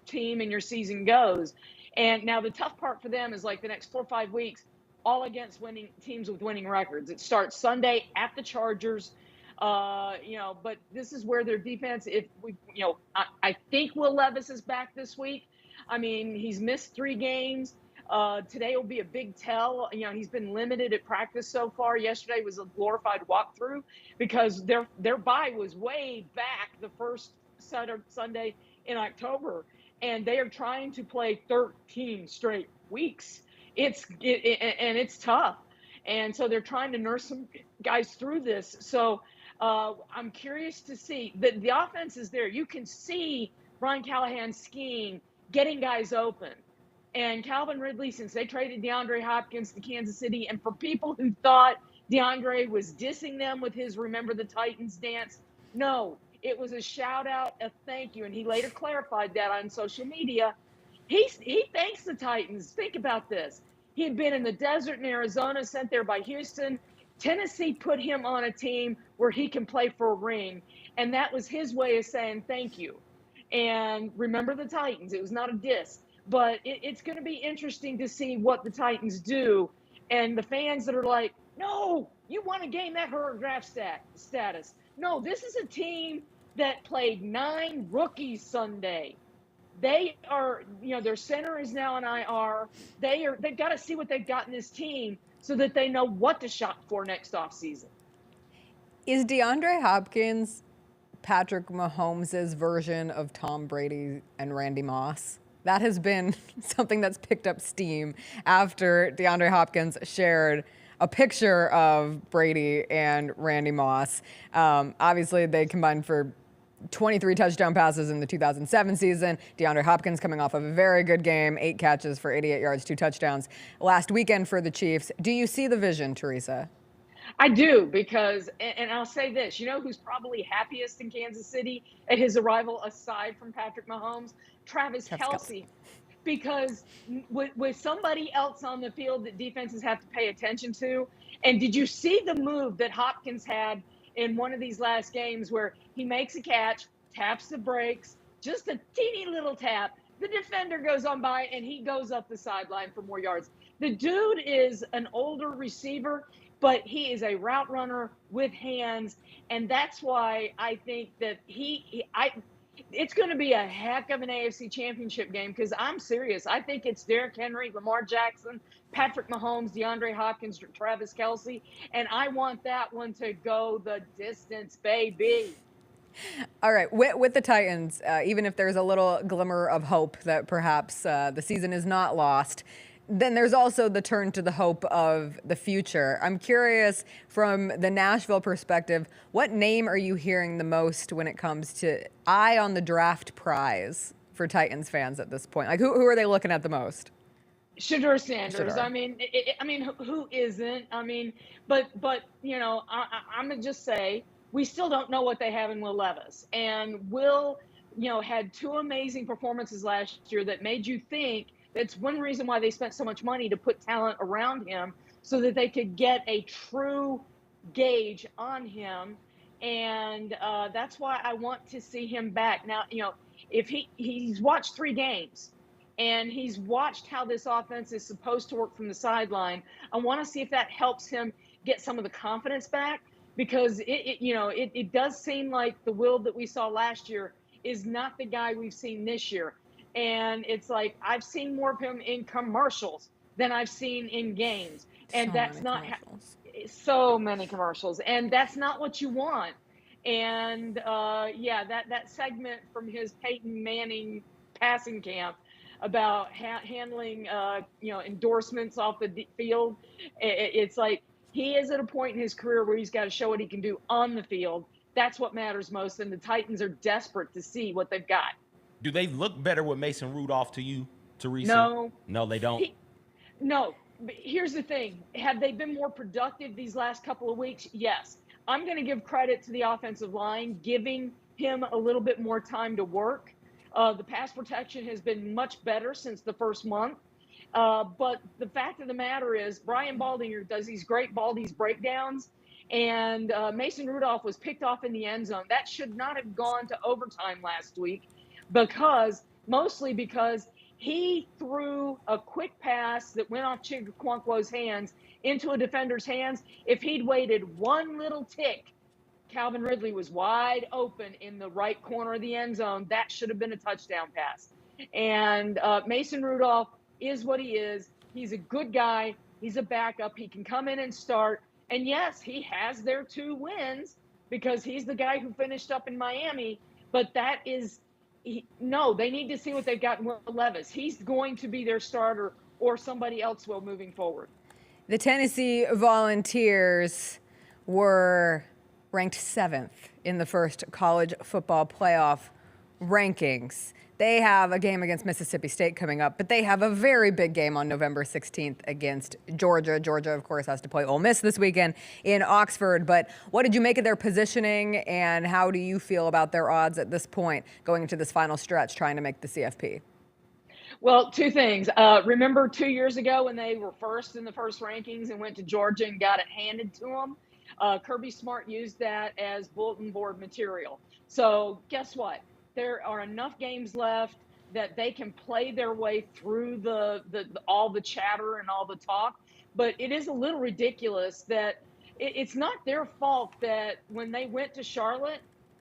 team and your season goes. And now the tough part for them is the next 4 or 5 weeks, all against winning teams with winning records. It starts Sunday at the Chargers, but this is where their defense, I think Will Levis is back this week. I mean, he's missed 3 games. Today will be a big tell. He's been limited at practice so far. Yesterday was a glorified walkthrough because their bye was way back the first Sunday in October, and they are trying to play 13 straight weeks. It's tough, and so they're trying to nurse some guys through this. So I'm curious to see the offense is there. You can see Brian Callahan's scheme getting guys open. And Calvin Ridley, since they traded DeAndre Hopkins to Kansas City, and for people who thought DeAndre was dissing them with his Remember the Titans dance, no, it was a shout out, a thank you. And he later clarified that on social media. He thanks the Titans. Think about this. He had been in the desert in Arizona, sent there by Houston. Tennessee put him on a team where he can play for a ring. And that was his way of saying thank you. And remember the Titans. It was not a diss. But it's going to be interesting to see what the Titans do. And the fans that are like, no, you want to gain that hurt draft status. No, this is a team that played 9 rookies Sunday. They are, their center is now an IR. They've got to see what they've got in this team so that they know what to shop for next offseason. Is DeAndre Hopkins Patrick Mahomes' version of Tom Brady and Randy Moss? That has been something that's picked up steam after DeAndre Hopkins shared a picture of Brady and Randy Moss. Obviously, they combined for 23 touchdown passes in the 2007 season. DeAndre Hopkins coming off of a very good game, 8 catches for 88 yards, 2 touchdowns last weekend for the Chiefs. Do you see the vision, Teresa? I do, because, and I'll say this, who's probably happiest in Kansas City at his arrival aside from Patrick Mahomes? Travis Kelce. Because with somebody else on the field that defenses have to pay attention to. And did you see the move that Hopkins had in one of these last games where he makes a catch, taps the brakes, just a teeny little tap. The defender goes on by and he goes up the sideline for more yards. The dude is an older receiver, but he is a route runner with hands. And that's why I think that it's going to be a heck of an AFC championship game, because I'm serious. I think it's Derrick Henry, Lamar Jackson, Patrick Mahomes, DeAndre Hopkins, Travis Kelce, and I want that one to go the distance, baby. All right, with the Titans, even if there's a little glimmer of hope that perhaps the season is not lost, then there's also the turn to the hope of the future. I'm curious, from the Nashville perspective, what name are you hearing the most when it comes to eye on the draft prize for Titans fans at this point? Like, who are they looking at the most? Shedeur Sanders. Shedeur. I mean, who isn't? I mean, but I'm gonna just say we still don't know what they have in Will Levis, and Will, had 2 amazing performances last year that made you think. That's one reason why they spent so much money to put talent around him, so that they could get a true gauge on him. And that's why I want to see him back. Now, if he's watched 3 games and he's watched how this offense is supposed to work from the sideline, I want to see if that helps him get some of the confidence back, because it does seem like the Will that we saw last year is not the guy we've seen this year. And it's like, I've seen more of him in commercials than I've seen in games. And that's not So many commercials, and that's not what you want. And that segment from his Peyton Manning passing camp about handling endorsements off the field, it's like he is at a point in his career where he's got to show what he can do on the field. That's what matters most, and the Titans are desperate to see what they've got. Do they look better with Mason Rudolph to you, Teresa? No, they don't. No. But here's the thing. Have they been more productive these last couple of weeks? Yes. I'm going to give credit to the offensive line, giving him a little bit more time to work. The pass protection has been much better since the first month. But the fact of the matter is Brian Baldinger does these great Baldy's breakdowns, and Mason Rudolph was picked off in the end zone. That should not have gone to overtime last week mostly because he threw a quick pass that went off Chigaquanquo's hands into a defender's hands. If he'd waited one little tick, Calvin Ridley was wide open in the right corner of the end zone. That should have been a touchdown pass. And Mason Rudolph is what he is. He's a good guy. He's a backup. He can come in and start. And yes, he has their 2 wins because he's the guy who finished up in Miami. But that is they need to see what they've got in Will Levis. He's going to be their starter, or somebody else will moving forward. The Tennessee Volunteers were ranked 7th in the first college football playoff rankings. They have a game against Mississippi State coming up, but they have a very big game on November 16th against Georgia. Georgia, of course, has to play Ole Miss this weekend in Oxford. But what did you make of their positioning, and how do you feel about their odds at this point going into this final stretch trying to make the CFP? Well, 2 things. Remember 2 years ago when they were first in the first rankings and went to Georgia and got it handed to them? Kirby Smart used that as bulletin board material. So guess what? There are enough games left that they can play their way through all the chatter and all the talk. But it is a little ridiculous that it's not their fault that when they went to Charlotte,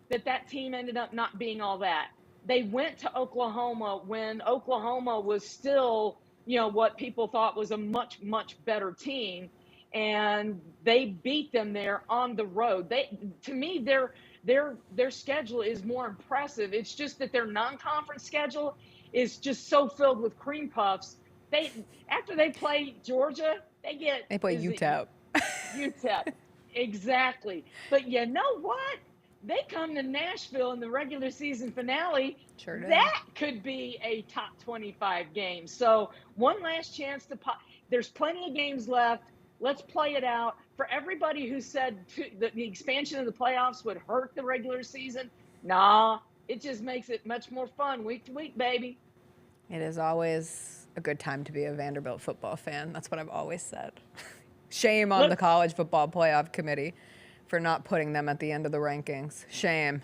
that team ended up not being all that. They went to Oklahoma when Oklahoma was still, what people thought was a much, much better team. And they beat them there on the road. To me, their schedule is more impressive. It's just that their non-conference schedule is just so filled with cream puffs. After they play Georgia, they play UTEP. UTEP, exactly. But you know what? They come to Nashville in the regular season finale. Sure do. That could be a top 25 game. So one last chance to pop. There's plenty of games left. Let's play it out. For everybody who said the expansion of the playoffs would hurt the regular season, nah, it just makes it much more fun week to week, baby. It is always a good time to be a Vanderbilt football fan. That's what I've always said. Shame on the college football playoff committee for not putting them at the end of the rankings. Shame.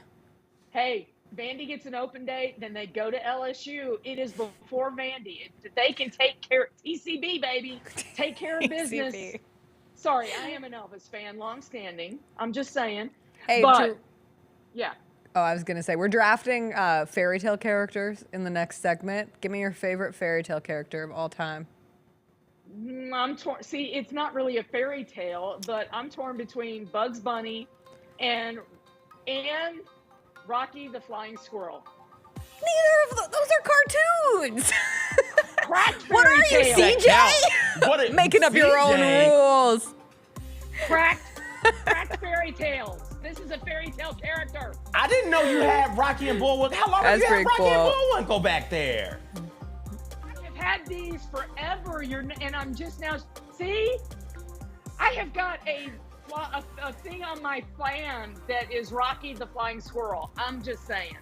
Hey, Vandy gets an open date, then they go to LSU. It is before Vandy. They can take care. TCB, baby. Take care of business. Sorry, I am an Elvis fan, long-standing. I'm just saying. Hey, yeah. Oh, I was going to say, we're drafting fairy tale characters in the next segment. Give me your favorite fairy tale character of all time. I'm torn. See, it's not really a fairy tale, but I'm torn between Bugs Bunny and Rocky the Flying Squirrel. Neither of those are cartoons. What are you, CJ? Making up your own rules. Cracked fairy tales. This is a fairy tale character. I didn't know you had Rocky and Bullwinkle. How long have you had Rocky and Bullwinkle back there? I have had these forever. And I'm just now. See, I have got a thing on my plan that is Rocky the Flying Squirrel. I'm just saying.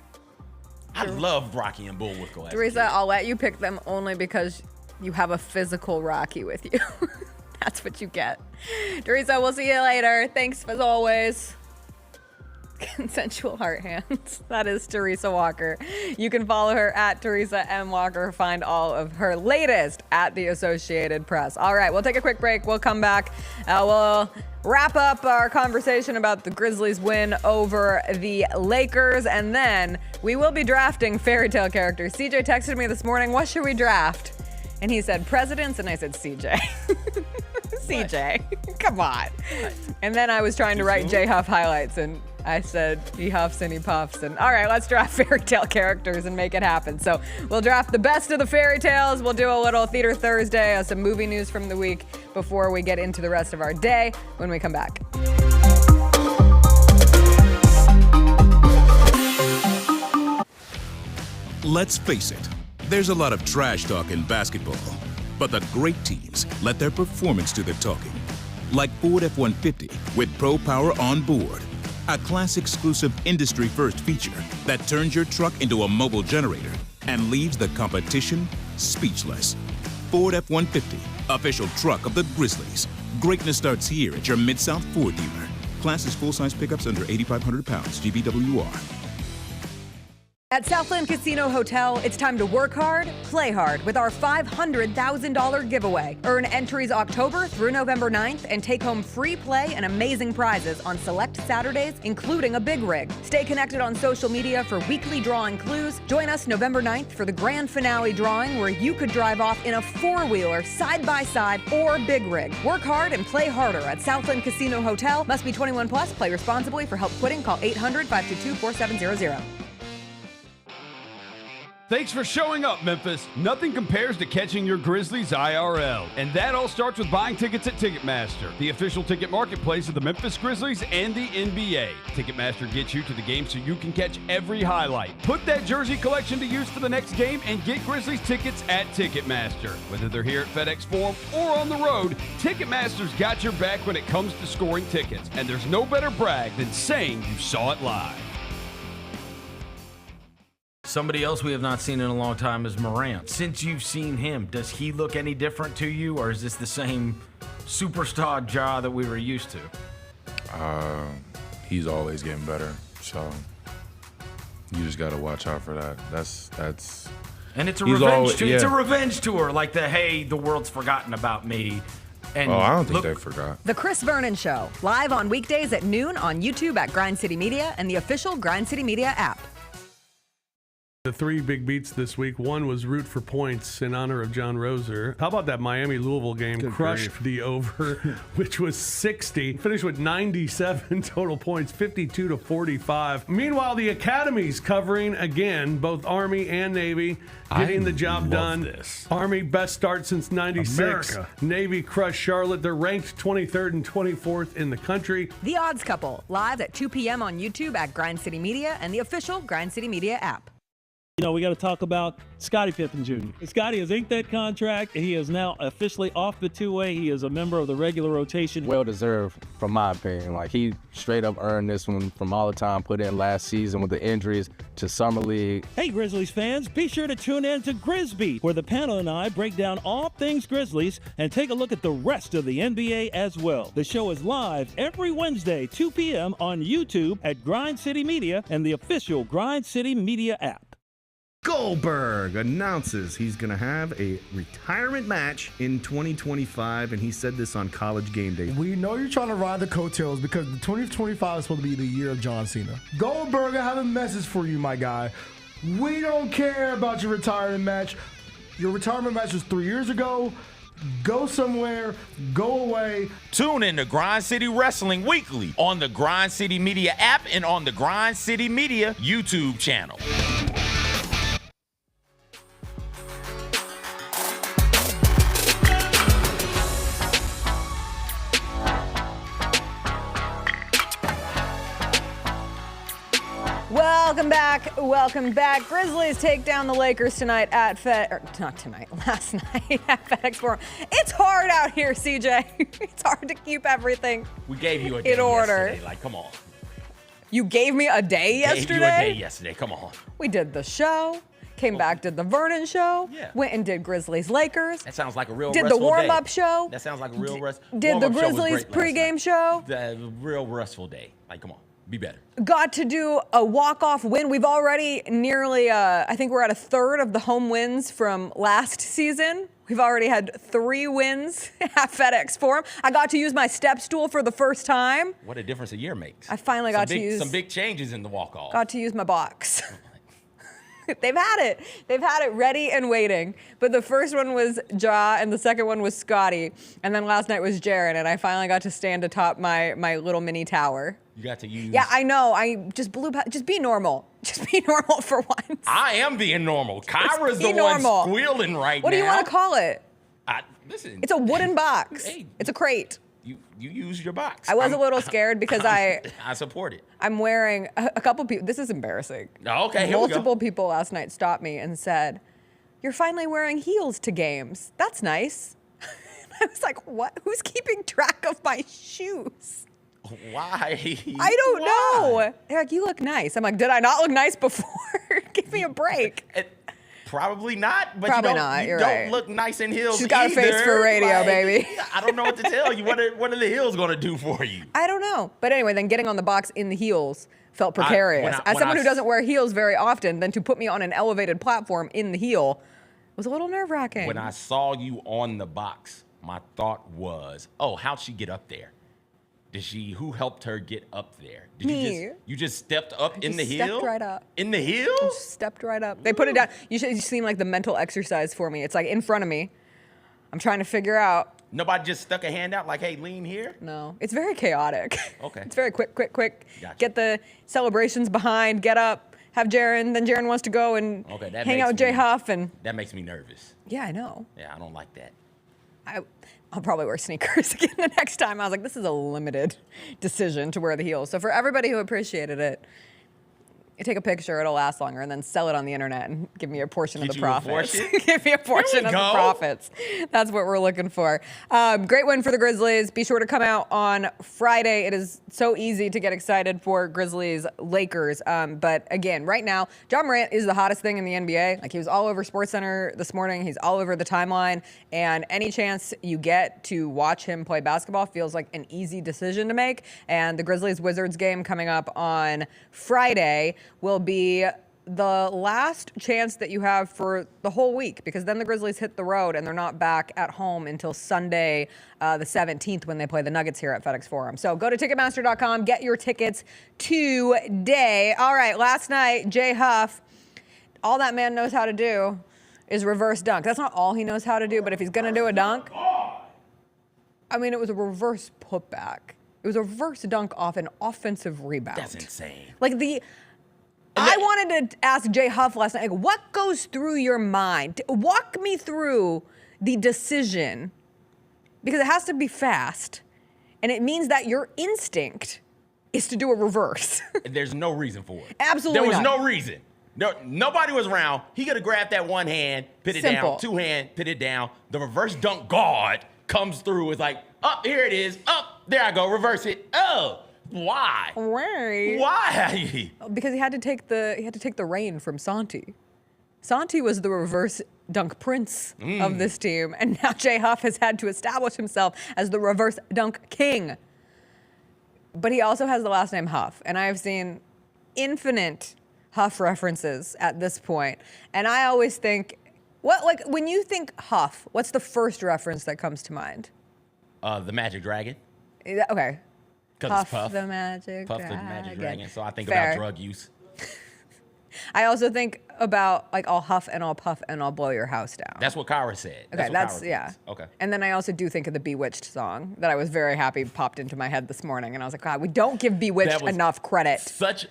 I love Rocky and Bullwinkle. Teresa, I'll let you pick them only because you have a physical Rocky with you. That's what you get. Teresa, we'll see you later. Thanks as always. Consensual heart hands. That is Teresa Walker. You can follow her at Teresa M. Walker. Find all of her latest at the Associated Press. All right, we'll take a quick break. We'll come back. We'll wrap up our conversation about the Grizzlies' win over the Lakers, and then we will be drafting fairy tale characters. CJ texted me this morning, what should we draft? And he said presidents, and I said CJ. CJ, come on. And then I was trying to write J Huff highlights, and I said he huffs and he puffs. And all right, let's draft fairy tale characters and make it happen. So we'll draft the best of the fairy tales. We'll do a little Theater Thursday, some movie news from the week before we get into the rest of our day when we come back. Let's face it, there's a lot of trash talk in basketball, but the great teams let their performance do the talking. Like Ford F-150 with Pro Power on board, a class-exclusive industry-first feature that turns your truck into a mobile generator and leaves the competition speechless. Ford F-150, official truck of the Grizzlies. Greatness starts here at your Mid-South Ford dealer. Class is full-size pickups under 8,500 pounds, GVWR. At Southland Casino Hotel, it's time to work hard, play hard with our $500,000 giveaway. Earn entries October through November 9th and take home free play and amazing prizes on select Saturdays, including a big rig. Stay connected on social media for weekly drawing clues. Join us November 9th for the grand finale drawing where you could drive off in a four-wheeler, side-by-side, or big rig. Work hard and play harder at Southland Casino Hotel. Must be 21 plus. Play responsibly. For help quitting, call 800-522-4700. Thanks for showing up, Memphis. Nothing compares to catching your Grizzlies IRL. And that all starts with buying tickets at Ticketmaster, the official ticket marketplace of the Memphis Grizzlies and the NBA. Ticketmaster gets you to the game so you can catch every highlight. Put that jersey collection to use for the next game and get Grizzlies tickets at Ticketmaster. Whether they're here at FedEx Forum or on the road, Ticketmaster's got your back when it comes to scoring tickets. And there's no better brag than saying you saw it live. Somebody else we have not seen in a long time is Morant. Since you've seen him, does he look any different to you, or is this the same superstar Ja that we were used to? He's always getting better, so you just got to watch out for that. That's. And it's a revenge tour. Yeah. It's a revenge tour, like the world's forgotten about me. And I don't think they forgot. The Chris Vernon Show, live on weekdays at noon on YouTube at Grind City Media and the official Grind City Media app. The three big beats this week. One was root for points in honor of John Roser. How about that Miami-Louisville game? Good crushed grief. the over, which was 60. Finished with 97 total points, 52-45. Meanwhile, the Academy's covering again, both Army and Navy, getting the job done. This. Army, best start since 96. America. Navy crushed Charlotte. They're ranked 23rd and 24th in the country. The Odds Couple, live at 2 p.m. on YouTube at Grind City Media and the official Grind City Media app. You know, we got to talk about Scottie Pippen Jr. Scottie has inked that contract, and he is now officially off the two-way. He is a member of the regular rotation. Well deserved, from my opinion. Like, he straight up earned this one from all the time put in last season with the injuries to Summer League. Hey, Grizzlies fans, be sure to tune in to Grizzbeat, where the panel and I break down all things Grizzlies and take a look at the rest of the NBA as well. The show is live every Wednesday, 2 p.m. on YouTube at Grind City Media and the official Grind City Media app. Goldberg announces he's going to have a retirement match in 2025, and he said this on College Game Day. We know you're trying to ride the coattails because the 2025 is supposed to be the year of John Cena. Goldberg, I have a message for you, my guy. We don't care about your retirement match. Your retirement match was 3 years ago. Go somewhere, go away. Tune in to Grind City Wrestling weekly on the Grind City Media app and on the Grind City Media YouTube channel. Welcome back. Grizzlies take down the Lakers tonight at last night at FedEx Forum. It's hard out here, CJ. It's hard to keep everything We gave you a day in order. yesterday. Like, come on. You gave me a day yesterday? Gave you a day yesterday. Come on. We did the show, came back, did the Vernon show, Yeah. went and did Grizzlies Lakers. That sounds like a real Did the restful warm-up day. show. That sounds like a real Did the Grizzlies pregame show. The real restful day. Like, come on. Be better. Got to do a walk-off win. We've already nearly, I think we're at a third of the home wins from last season. We've already had 3 wins at FedEx Forum. I got to use my step stool for the first time. What a difference a year makes. I finally got to use some big changes in the walk-off. Got to use my box. They've had it. They've had it ready and waiting. But the first one was Ja, and the second one was Scotty. And then last night was Jaren, and I finally got to stand atop my little mini tower. You got to use. Yeah, I know. I just just be normal. Just be normal for once. I am being normal. Kyra's the normal. one squealing right now. What do you want to call it? Listen. It's a wooden box. Hey. It's a crate. You use your box. I was a little scared because I support it. I'm wearing a couple people. This is embarrassing. Okay, here Multiple we go. people last night stopped me and said, "You're finally wearing heels to games. That's nice." I was like, "What? Who's keeping track of my shoes?" Why? I don't know. They're like, "You look nice." I'm like, "Did I not look nice before? Give me a break." Probably not, but Probably you not. don't, You're you don't right. look nice in heels. She's got a face for radio, baby. I don't know what to tell you. What are the heels going to do for you? I don't know. But anyway, then getting on the box in the heels felt precarious. As someone who doesn't wear heels very often, then to put me on an elevated platform in the heel was a little nerve-wracking. When I saw you on the box, my thought was, oh, how'd she get up there? Who helped her get up there? You just stepped up in the heel? Stepped right up. In the heel? Just stepped right up. They put it down. You seem like the mental exercise for me. It's like in front of me. I'm trying to figure out. Nobody just stuck a hand out like, hey, lean here? No. It's very chaotic. Okay. It's very quick. Gotcha. Get the celebrations behind, get up, have Jaren. Then Jaren wants to go and hang out with Jay Huff. And that makes me nervous. Yeah, I know. Yeah, I don't like that. I'll probably wear sneakers again the next time. I was like, this is a limited decision to wear the heels. So for everybody who appreciated it, you take a picture, it'll last longer, and then sell it on the internet and give me a portion of the profits. Give me a portion of the profits. That's what we're looking for. Great win for the Grizzlies. Be sure to come out on Friday. It is so easy to get excited for Grizzlies Lakers. But again, right now, Ja Morant is the hottest thing in the NBA. Like, he was all over SportsCenter this morning. He's all over the timeline. And any chance you get to watch him play basketball feels like an easy decision to make. And the Grizzlies-Wizards game coming up on Friday will be the last chance that you have for the whole week, because then the Grizzlies hit the road and they're not back at home until Sunday, the 17th, when they play the Nuggets here at FedEx Forum. So go to Ticketmaster.com, get your tickets today. All right, last night, Jay Huff, all that man knows how to do is reverse dunk. That's not all he knows how to do, but if he's going to do a dunk, I mean, it was a reverse putback. It was a reverse dunk off an offensive rebound. That's insane. I wanted to ask Jay Huff last night, like, what goes through your mind? Walk me through the decision, because it has to be fast, and it means that your instinct is to do a reverse. There's no reason for it. Absolutely There was not. no reason. No, nobody was around. He could have grabbed that one hand, put it Simple. down, two hand, put it down. The reverse dunk guard comes through. It's like, up, here it is. Up, there I go, reverse it. Oh. Why? Why? Because he had to take the reign from Santi. Santi was the reverse dunk prince of this team, and now Jay Huff has had to establish himself as the reverse dunk king. But he also has the last name Huff, and I have seen infinite Huff references at this point. And I always think, when you think Huff, what's the first reference that comes to mind? The Magic Dragon. Okay. Because it's Puff. The Magic Puff Dragon. the Magic Dragon. So I think Fair. about drug use. I also think about, like, I'll huff and I'll puff and I'll blow your house down. That's what Kyra said. Okay, that's what Kyra yeah. thinks. Okay. And then I also do think of the Bewitched song that I was very happy popped into my head this morning. And I was like, God, we don't give Bewitched enough credit. Such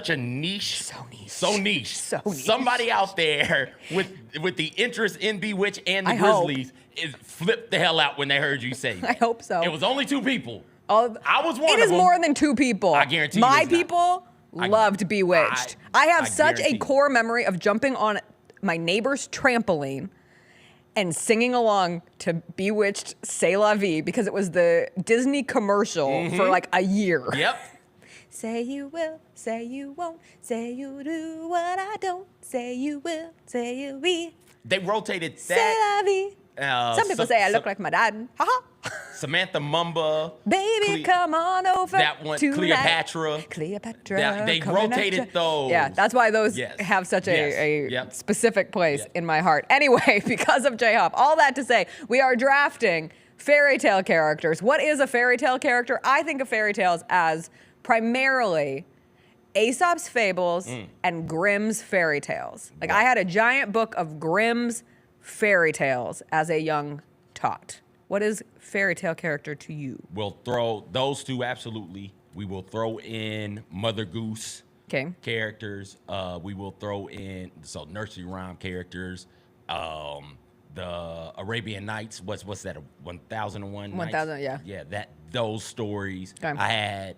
a niche. So niche. Somebody out there with the interest in Bewitched and the I hope. Grizzlies is flipped the hell out when they heard you say that. I hope so. It was only two people. I was one of them. It is more than two people. I guarantee you My it's not. people loved Bewitched. I have such a core memory of jumping on my neighbor's trampoline and singing along to Bewitched C'est La Vie, because it was the Disney commercial for like a year. Yep. Say you will, say you won't, say you do what I don't, say you will, say you be. They rotated C'est La Vie. that. Some people say I look like my dad. Ha-ha. Samantha Mumba. Baby, come on over. That one, tonight. Cleopatra. They rotated those. Yeah, that's why those have such a specific place in my heart. Anyway, because of Jay Huff, all that to say, we are drafting fairy tale characters. What is a fairy tale character? I think of fairy tales as primarily Aesop's Fables and Grimm's Fairy Tales. Like, I had a giant book of Grimm's Fairy Tales as a young tot. What is fairy tale character to you? We'll throw those two, absolutely. We will throw in Mother Goose characters. We will throw in nursery rhyme characters. The Arabian Nights. What's that? 1001 Nights? 1000, yeah. Yeah, those stories. Okay.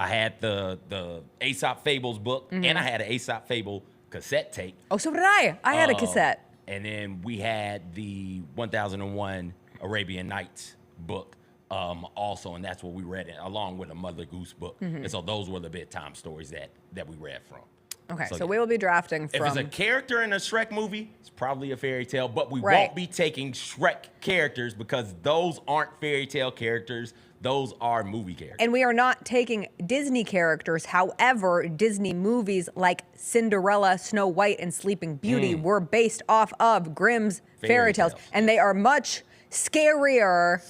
I had the Aesop Fables book, and I had an Aesop Fable cassette tape. Oh, so did I. I had a cassette. And then we had the 1001 Arabian Nights book also, and that's what we read it, along with a Mother Goose book. And so those were the bedtime stories that we read from. Okay, so we will be drafting from... If it's a character in a Shrek movie, it's probably a fairy tale, but we won't be taking Shrek characters because those aren't fairy tale characters. Those are movie characters. And we are not taking Disney characters. However, Disney movies like Cinderella, Snow White, and Sleeping Beauty were based off of Grimm's fairy tales. And they are much scarier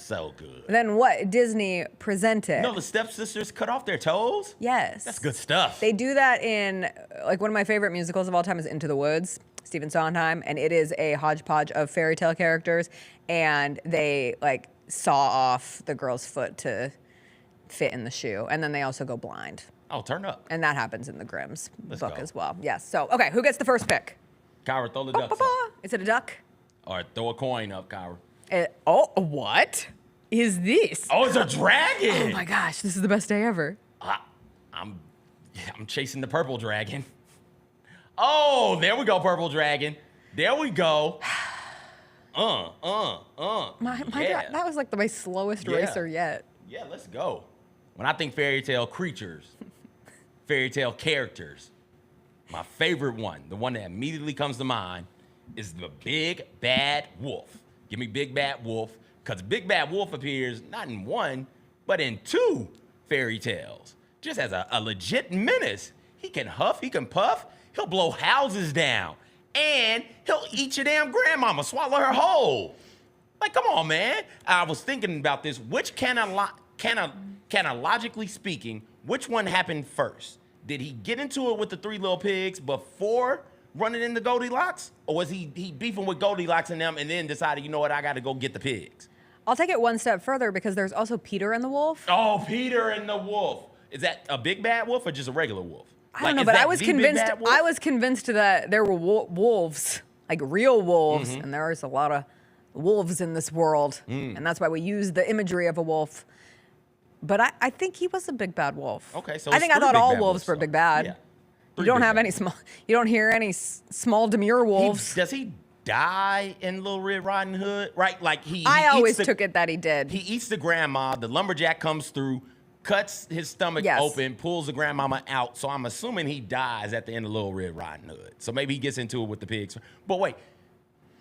than what Disney presented. You know, the stepsisters cut off their toes? Yes. That's good stuff. They do that in, like, one of my favorite musicals of all time is Into the Woods, Stephen Sondheim, and it is a hodgepodge of fairy tale characters, and they, like, saw off the girl's foot to fit in the shoe, and then they also go blind. Oh, turn up. And that happens in the Grimm's book go. as well. Yes. So, okay, who gets the first pick? Kyra, throw the ducks up. Is it a duck? All right, throw a coin up, Kyra. What is this? Oh, it's a dragon. Oh my gosh, this is the best day ever. I'm chasing the purple dragon. Oh, there we go, purple dragon. There we go. My God, that was like my slowest racer yet. Yeah, let's go. When I think fairy tale creatures, fairy tale characters, my favorite one, the one that immediately comes to mind, is the Big Bad Wolf. Give me Big Bad Wolf, because Big Bad Wolf appears not in one, but in two fairy tales. Just as a legit menace. He can huff, he can puff, he'll blow houses down, and he'll eat your damn grandmama, swallow her whole. Like, come on, man. I was thinking about this. Which logically speaking, which one happened first? Did he get into it with the three little pigs before running into Goldilocks? Or was he beefing with Goldilocks and them and then decided, you know what, I got to go get the pigs? I'll take it one step further because there's also Peter and the Wolf. Oh, Peter and the Wolf. Is that a big bad wolf or just a regular wolf? I don't know, but I was convinced that there were wolves, like real wolves, and there's a lot of wolves in this world, and that's why we use the imagery of a wolf. But I think he was a big bad wolf. Okay, so I thought all wolves were big bad. Yeah. You don't have any small. You don't hear any small demure wolves. Does he die in Little Red Riding Hood? Right, like I always took it that he did. He eats the grandma. The lumberjack comes through, cuts his stomach open, pulls the grandmama out. So I'm assuming he dies at the end of Little Red Riding Hood. So maybe he gets into it with the pigs. But wait,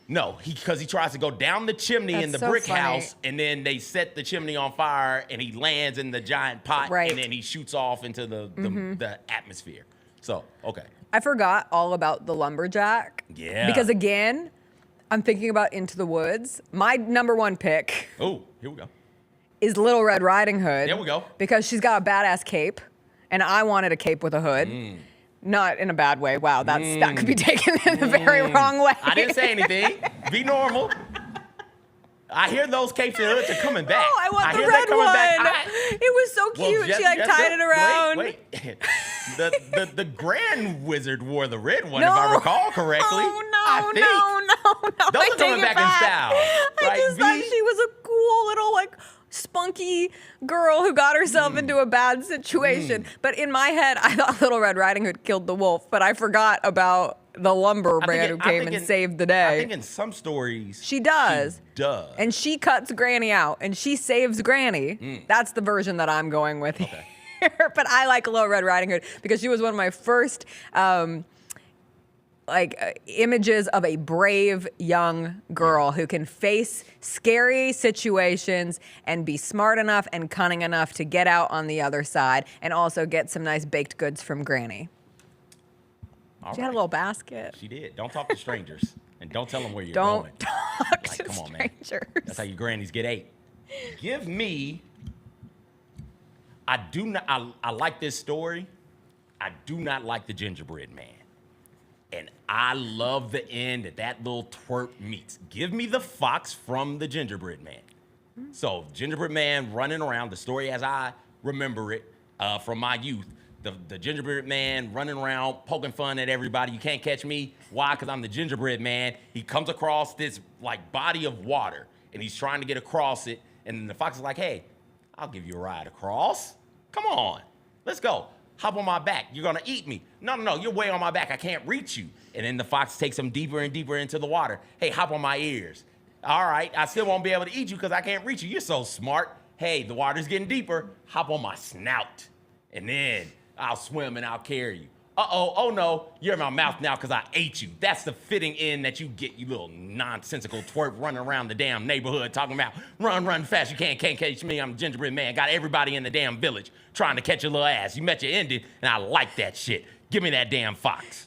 no, because he tries to go down the chimney in the brick house, and then they set the chimney on fire, and he lands in the giant pot, and then he shoots off into the atmosphere. So, okay. I forgot all about the lumberjack. Yeah. Because again, I'm thinking about Into the Woods. My number one pick. Oh, here we go. Is Little Red Riding Hood. There we go. Because she's got a badass cape, and I wanted a cape with a hood. Not in a bad way. Wow, that could be taken in a very wrong way. I didn't say anything. Be normal. I hear those capes and hoods are coming back. Oh, I want the red one. It was so cute. She tied it around. Wait. The Grand Wizard wore the red one, if I recall correctly. Oh, no. Those are coming back in style. I just thought she was a cool little, spunky girl who got herself into a bad situation. But in my head, I thought Little Red Riding Hood killed the wolf, but I forgot about the lumber man who came and saved the day. I think in some stories, she does. And she cuts Granny out, and she saves Granny. That's the version that I'm going with here. But I like Little Red Riding Hood because she was one of my first images of a brave young girl who can face scary situations and be smart enough and cunning enough to get out on the other side and also get some nice baked goods from Granny. She had a little basket. She did. Don't talk to strangers. And don't tell them where you're going. going. Talk to come on, strangers. Man. That's how your grannies get ate. Give me... I like this story, I do not like the gingerbread man. And I love the end that little twerp meets. Give me the fox from the gingerbread man. So gingerbread man running around, the story as I remember it from my youth, the gingerbread man running around, poking fun at everybody. You can't catch me. Why? Because I'm the gingerbread man. He comes across this like body of water, and he's trying to get across it. And then the fox is like, hey, I'll give you a ride across. Come on, let's go. Hop on my back. You're gonna eat me. No, you're way on my back. I can't reach you. And then the fox takes him deeper and deeper into the water. Hey, hop on my ears. All right, I still won't be able to eat you because I can't reach you. You're so smart. Hey, the water's getting deeper. Hop on my snout. And then I'll swim and I'll carry you. Oh no, you're in my mouth now because I ate you. That's the fitting end that you get, you little nonsensical twerp running around the damn neighborhood talking about run fast. You can't catch me. I'm a gingerbread man. Got everybody in the damn village trying to catch your little ass. You met your ending, and I like that shit. Give me that damn fox.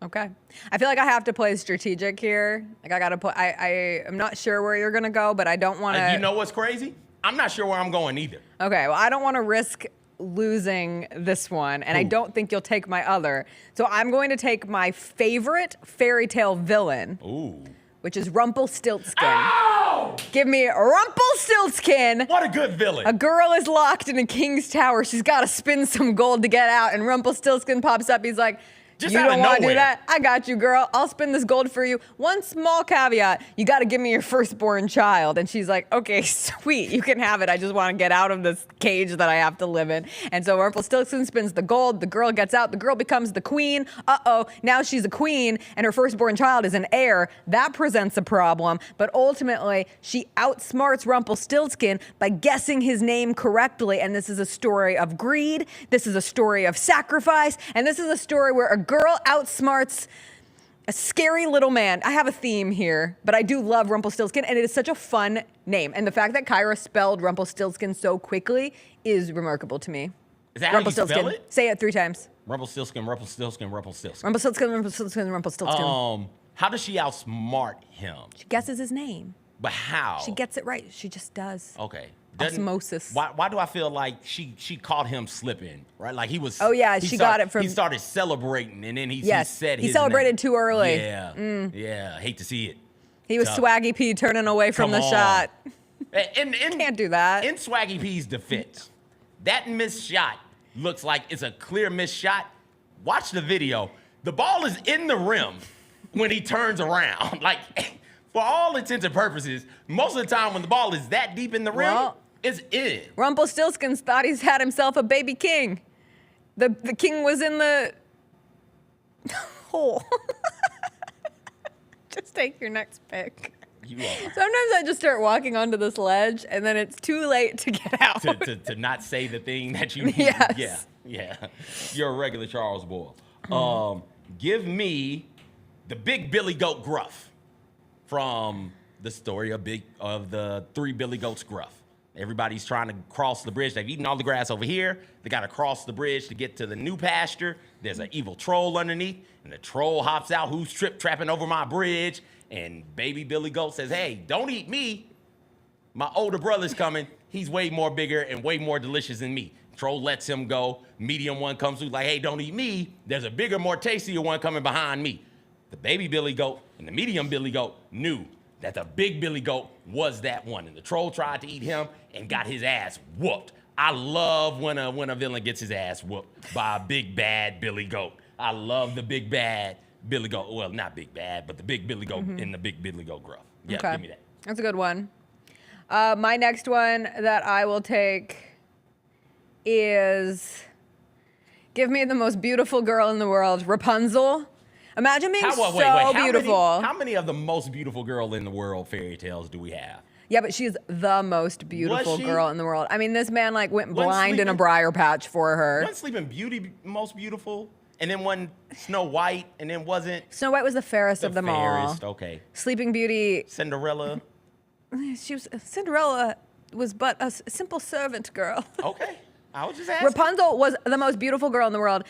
Okay. I feel like I have to play strategic here. Like I gotta put. I am not sure where you're gonna go, but I don't want to. You know what's crazy? I'm not sure where I'm going either. Okay. Well, I don't want to risk losing this one, and I don't think you'll take my other. So I'm going to take my favorite fairy tale villain, which is Rumpelstiltskin. Ow! Give me Rumpelstiltskin. What a good villain. A girl is locked in a king's tower. She's got to spin some gold to get out, and Rumpelstiltskin pops up. He's like, Just you out don't of want to do nowhere. that? I got you, girl. I'll spin this gold for you. One small caveat, you got to give me your firstborn child. And she's like, okay, sweet, you can have it. I just want to get out of this cage that I have to live in. And so Rumpelstiltskin spins the gold. The girl gets out. The girl becomes the queen. Now she's a queen, and her firstborn child is an heir. That presents a problem. But ultimately, she outsmarts Rumpelstiltskin by guessing his name correctly. And this is a story of greed. This is a story of sacrifice. And this is a story where a girl outsmarts a scary little man. I have a theme here, but I do love Rumpelstiltskin, and it is such a fun name. And the fact that Kyra spelled Rumpelstiltskin so quickly is remarkable to me. Is that how you spell it? Say it 3 times. Rumpelstiltskin, Rumpelstiltskin, Rumpelstiltskin. Rumpelstiltskin, Rumpelstiltskin, Rumpelstiltskin. How does she outsmart him? She guesses his name. But how? She gets it right. She just does. Okay. Osmosis. Why do I feel like she caught him slipping, right? Like he was. Oh yeah, she got it from. He started celebrating, and then he said he celebrated name. Too early. Yeah, yeah. I hate to see it. He was Swaggy P turning away from the shot. And can't do that. In Swaggy P's defense, that missed shot looks like it's a clear missed shot. Watch the video. The ball is in the rim when he turns around. Like, for all intents and purposes, most of the time when the ball is that deep in the rim, it's in. Rumpelstiltskin thought he's had himself a baby king. The king was in the hole. Just take your next pick. You are. Sometimes I just start walking onto this ledge, and then it's too late to get out. to not say the thing that you need. Yes. Yeah. You're a regular Charles Boyle. Give me the big Billy Goat Gruff from the story of the 3 Billy Goats Gruff. Everybody's trying to cross the bridge. They've eaten all the grass over here. They got to cross the bridge to get to the new pasture. There's an evil troll underneath, and the troll hops out. Who's trapping over my bridge? And baby Billy Goat says, hey, don't eat me. My older brother's coming. He's way more bigger and way more delicious than me. Troll lets him go. Medium one comes through like, hey, don't eat me. There's a bigger, more tastier one coming behind me. The baby Billy Goat and the medium Billy Goat knew that the big Billy Goat was that one. And the troll tried to eat him and got his ass whooped. I love when a villain gets his ass whooped by a big, bad Billy Goat. I love the big, bad Billy Goat. Well, not big, bad, but the big Billy Goat in the big Billy Goat Gruff. Yeah, okay. Give me that. That's a good one. My next one that I will take is give me the most beautiful girl in the world, Rapunzel. Imagine being so beautiful. How many of the most beautiful girl in the world fairy tales do we have? Yeah, but she's the most beautiful girl in the world. I mean, this man like went blind in a briar patch for her. Wasn't Sleeping Beauty most beautiful? And then one Snow White, and then wasn't... Snow White was the fairest of them all. Fairest, okay. Sleeping Beauty... Cinderella. Cinderella was but a simple servant girl. Okay. I was just asking. Rapunzel was the most beautiful girl in the world.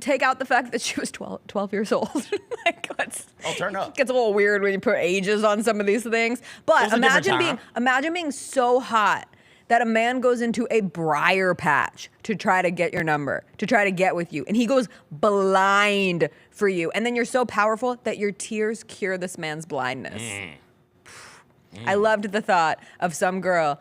Take out the fact that she was 12 years old. Turn up. It gets a little weird when you put ages on some of these things. But imagine being so hot that a man goes into a briar patch to try to get your number, to try to get with you, and he goes blind for you, and then you're so powerful that your tears cure this man's blindness. I loved the thought of some girl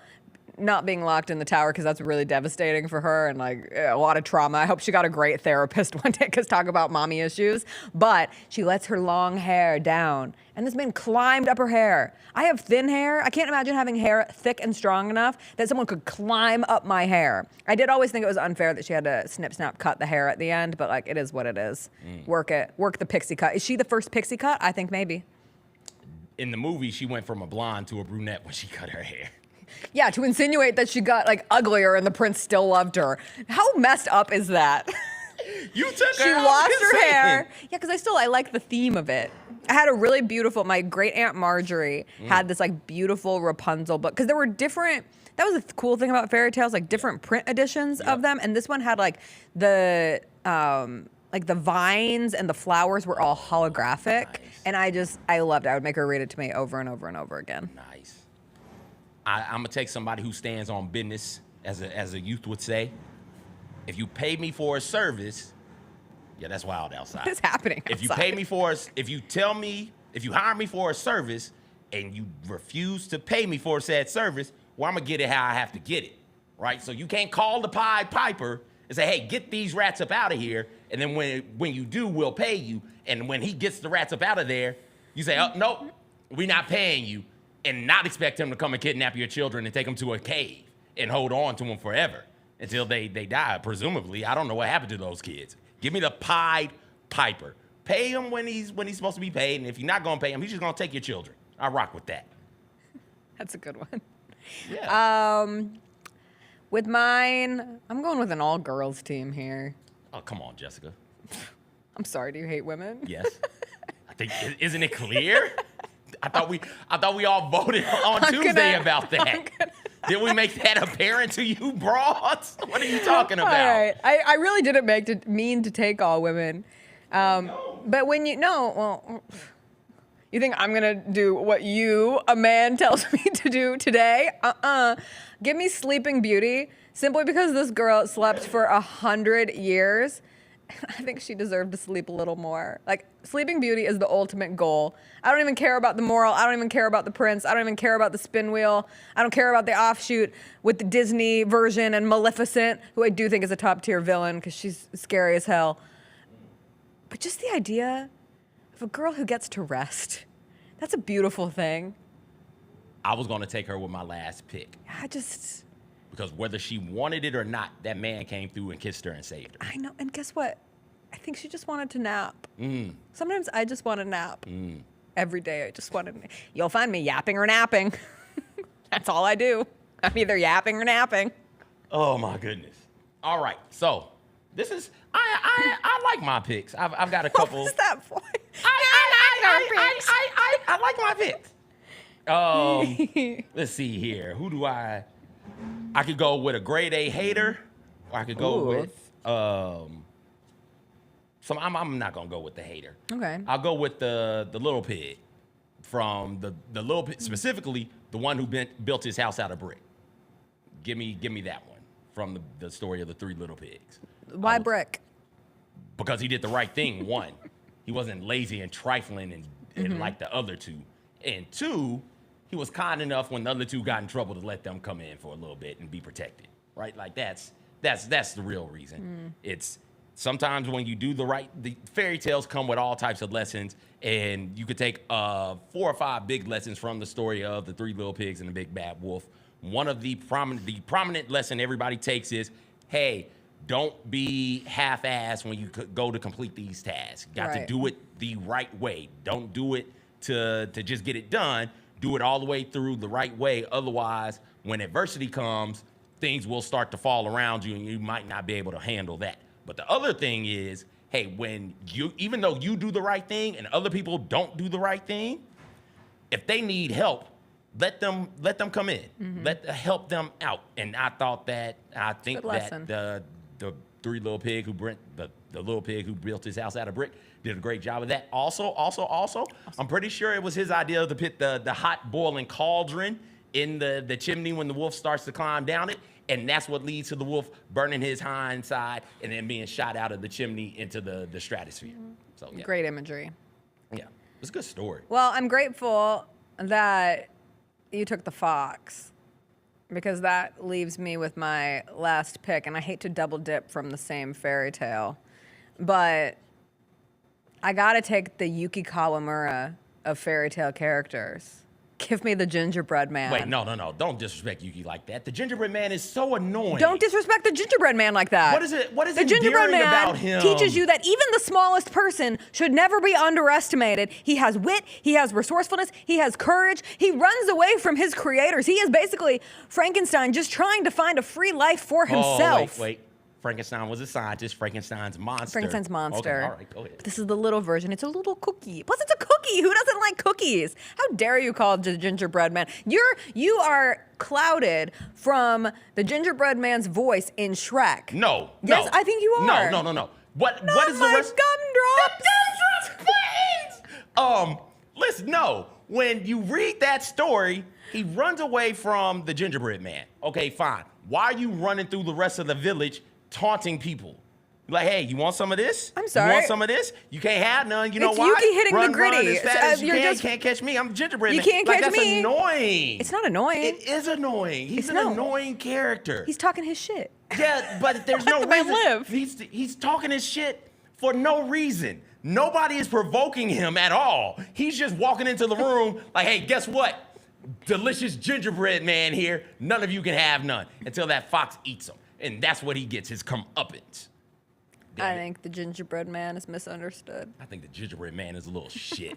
not being locked in the tower because that's really devastating for her and like a lot of trauma. I hope she got a great therapist one day because talk about mommy issues. But she lets her long hair down and this man climbed up her hair. I have thin hair. I can't imagine having hair thick and strong enough that someone could climb up my hair. I did always think it was unfair that she had to snip, snap, cut the hair at the end, but like it is what it is. Work it. Work the pixie cut. Is she the first pixie cut? I think maybe. In the movie, she went from a blonde to a brunette when she cut her hair. Yeah, to insinuate that she got like uglier and the prince still loved her. How messed up is that? You took her. She lost her hair. Yeah, because I like the theme of it. I had a really beautiful, my great aunt Marjorie had this like beautiful Rapunzel book because there were different, that was the cool thing about fairy tales, like different print editions of them. And this one had like the vines and the flowers were all holographic. Nice. And I loved it. I would make her read it to me over and over and over again. Nice. I'm gonna take somebody who stands on business, as a youth would say. If you pay me for a service, yeah, that's wild outside. What is happening outside? If you pay me for, if you hire me for a service and you refuse to pay me for said service, well, I'm gonna get it how I have to get it, right? So you can't call the Pied Piper and say, hey, get these rats up out of here, and then when you do, we'll pay you. And when he gets the rats up out of there, you say, oh, nope, we're not paying you. And not expect him to come and kidnap your children and take them to a cave and hold on to them forever until they die, presumably. I don't know what happened to those kids. Give me the Pied Piper. Pay him when he's supposed to be paid, and if you're not going to pay him, he's just going to take your children. I rock with that. That's a good one. Yeah. With mine, I'm going with an all-girls team here. Oh, come on, Jessica. I'm sorry, do you hate women? Yes. I think, isn't it clear? I thought we all voted on Tuesday about that. Did we make that apparent to you, broads? What are you talking about? All right. I really didn't mean to take all women. But when you think I'm going to do what a man tells me to do today? Give me Sleeping Beauty, simply because this girl slept for 100 years. I think she deserved to sleep a little more. Like, Sleeping Beauty is the ultimate goal. I don't even care about the moral. I don't even care about the prince. I don't even care about the spin wheel. I don't care about the offshoot with the Disney version and Maleficent, who I do think is a top-tier villain because she's scary as hell. But just the idea of a girl who gets to rest, that's a beautiful thing. I was going to take her with my last pick. Because whether she wanted it or not, that man came through and kissed her and saved her. I know, and guess what? I think she just wanted to nap. Sometimes I just want to nap. Every day I just want to. You'll find me yapping or napping. That's all I do. I'm either yapping or napping. Oh my goodness. All right, so this is I like my picks. I've got a couple. What was that for? I like my picks. Let's see here. Who do I could go with a grade A hater, or I could go with I'm not gonna go with the hater. Okay. I'll go with the little pig from the little pig, specifically the one who built his house out of brick. Give me that one from the story of the three little pigs. Why brick? Because he did the right thing. One, he wasn't lazy and trifling and like the other two. And two, he was kind enough when the other two got in trouble to let them come in for a little bit and be protected, right? Like that's the real reason. It's sometimes when you do the fairy tales come with all types of lessons, and you could take 4 or 5 big lessons from the story of the three little pigs and the big bad wolf. One of the prominent lesson everybody takes is, hey, don't be half-assed when you go to complete these tasks. Got to do it the right way. Don't do it to just get it done. Do it all the way through the right way. Otherwise, when adversity comes, things will start to fall around you, and you might not be able to handle that. But the other thing is, hey, even though you do the right thing and other people don't do the right thing, if they need help, let them come in. Help them out. And I think that the three little pig the little pig who built his house out of brick did a great job of that. Also, I'm pretty sure it was his idea to put the hot boiling cauldron in the chimney when the wolf starts to climb down it. And that's what leads to the wolf burning his hind side and then being shot out of the chimney into the stratosphere. So, yeah. Great imagery. Yeah, it's a good story. Well, I'm grateful that you took the fox because that leaves me with my last pick. And I hate to double dip from the same fairy tale, but I got to take the Yuki Kawamura of fairy tale characters. Give me the gingerbread man. Wait, no. Don't disrespect Yuki like that. The gingerbread man is so annoying. Don't disrespect the gingerbread man like that. What is it? What is the gingerbread man about him? Teaches you that even the smallest person should never be underestimated. He has wit. He has resourcefulness. He has courage. He runs away from his creators. He is basically Frankenstein just trying to find a free life for himself. Oh, wait. Frankenstein was a scientist. Frankenstein's monster. Frankenstein's monster. Okay, all right, go ahead. But this is the little version. It's a little cookie. Plus, it's a cookie. Who doesn't like cookies? How dare you call it the gingerbread man? You are clouded from the gingerbread man's voice in Shrek. No. Yes, I think you are. No. What is the my rest? Gumdrops. Listen, no. When you read that story, he runs away from the gingerbread man. Okay, fine. Why are you running through the rest of the village taunting people? Like, hey, you want some of this? I'm sorry. You want some of this? You can't have none. You know It's why? Yuki hitting run, the gritty. Run as fast as you You're can't catch me. I'm gingerbread You man. can't catch that's me. Annoying. It's not annoying. It is annoying. He's an annoying character. He's talking his shit. Yeah, but there's no Let the man reason. live. He's talking his shit for no reason. Nobody is provoking him at all. He's just walking into the room like, hey, guess what? Delicious gingerbread man here. None of you can have none until that fox eats him. And that's what he gets, his comeuppance. I think the gingerbread man is misunderstood. I think the gingerbread man is a little shit.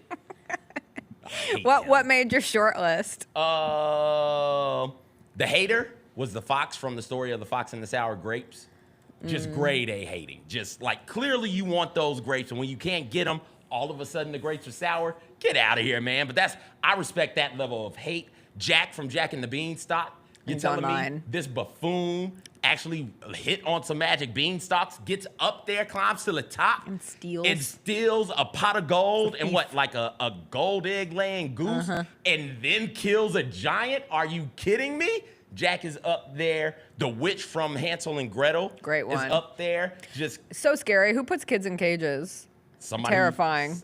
What made your short list? The hater was the fox from the story of the Fox and the Sour Grapes. Just grade A hating. Just like clearly you want those grapes, and when you can't get them, all of a sudden the grapes are sour. Get out of here, man. But I respect that level of hate. Jack from Jack and the Beanstalk. You're telling me this buffoon actually hit on some magic beanstalks, gets up there, climbs to the top, and steals a pot of gold and like a gold egg laying goose, and then kills a giant? Are you kidding me? Jack is up there. The witch from Hansel and Gretel is up there. Just so scary. Who puts kids in cages? Somebody. Terrifying.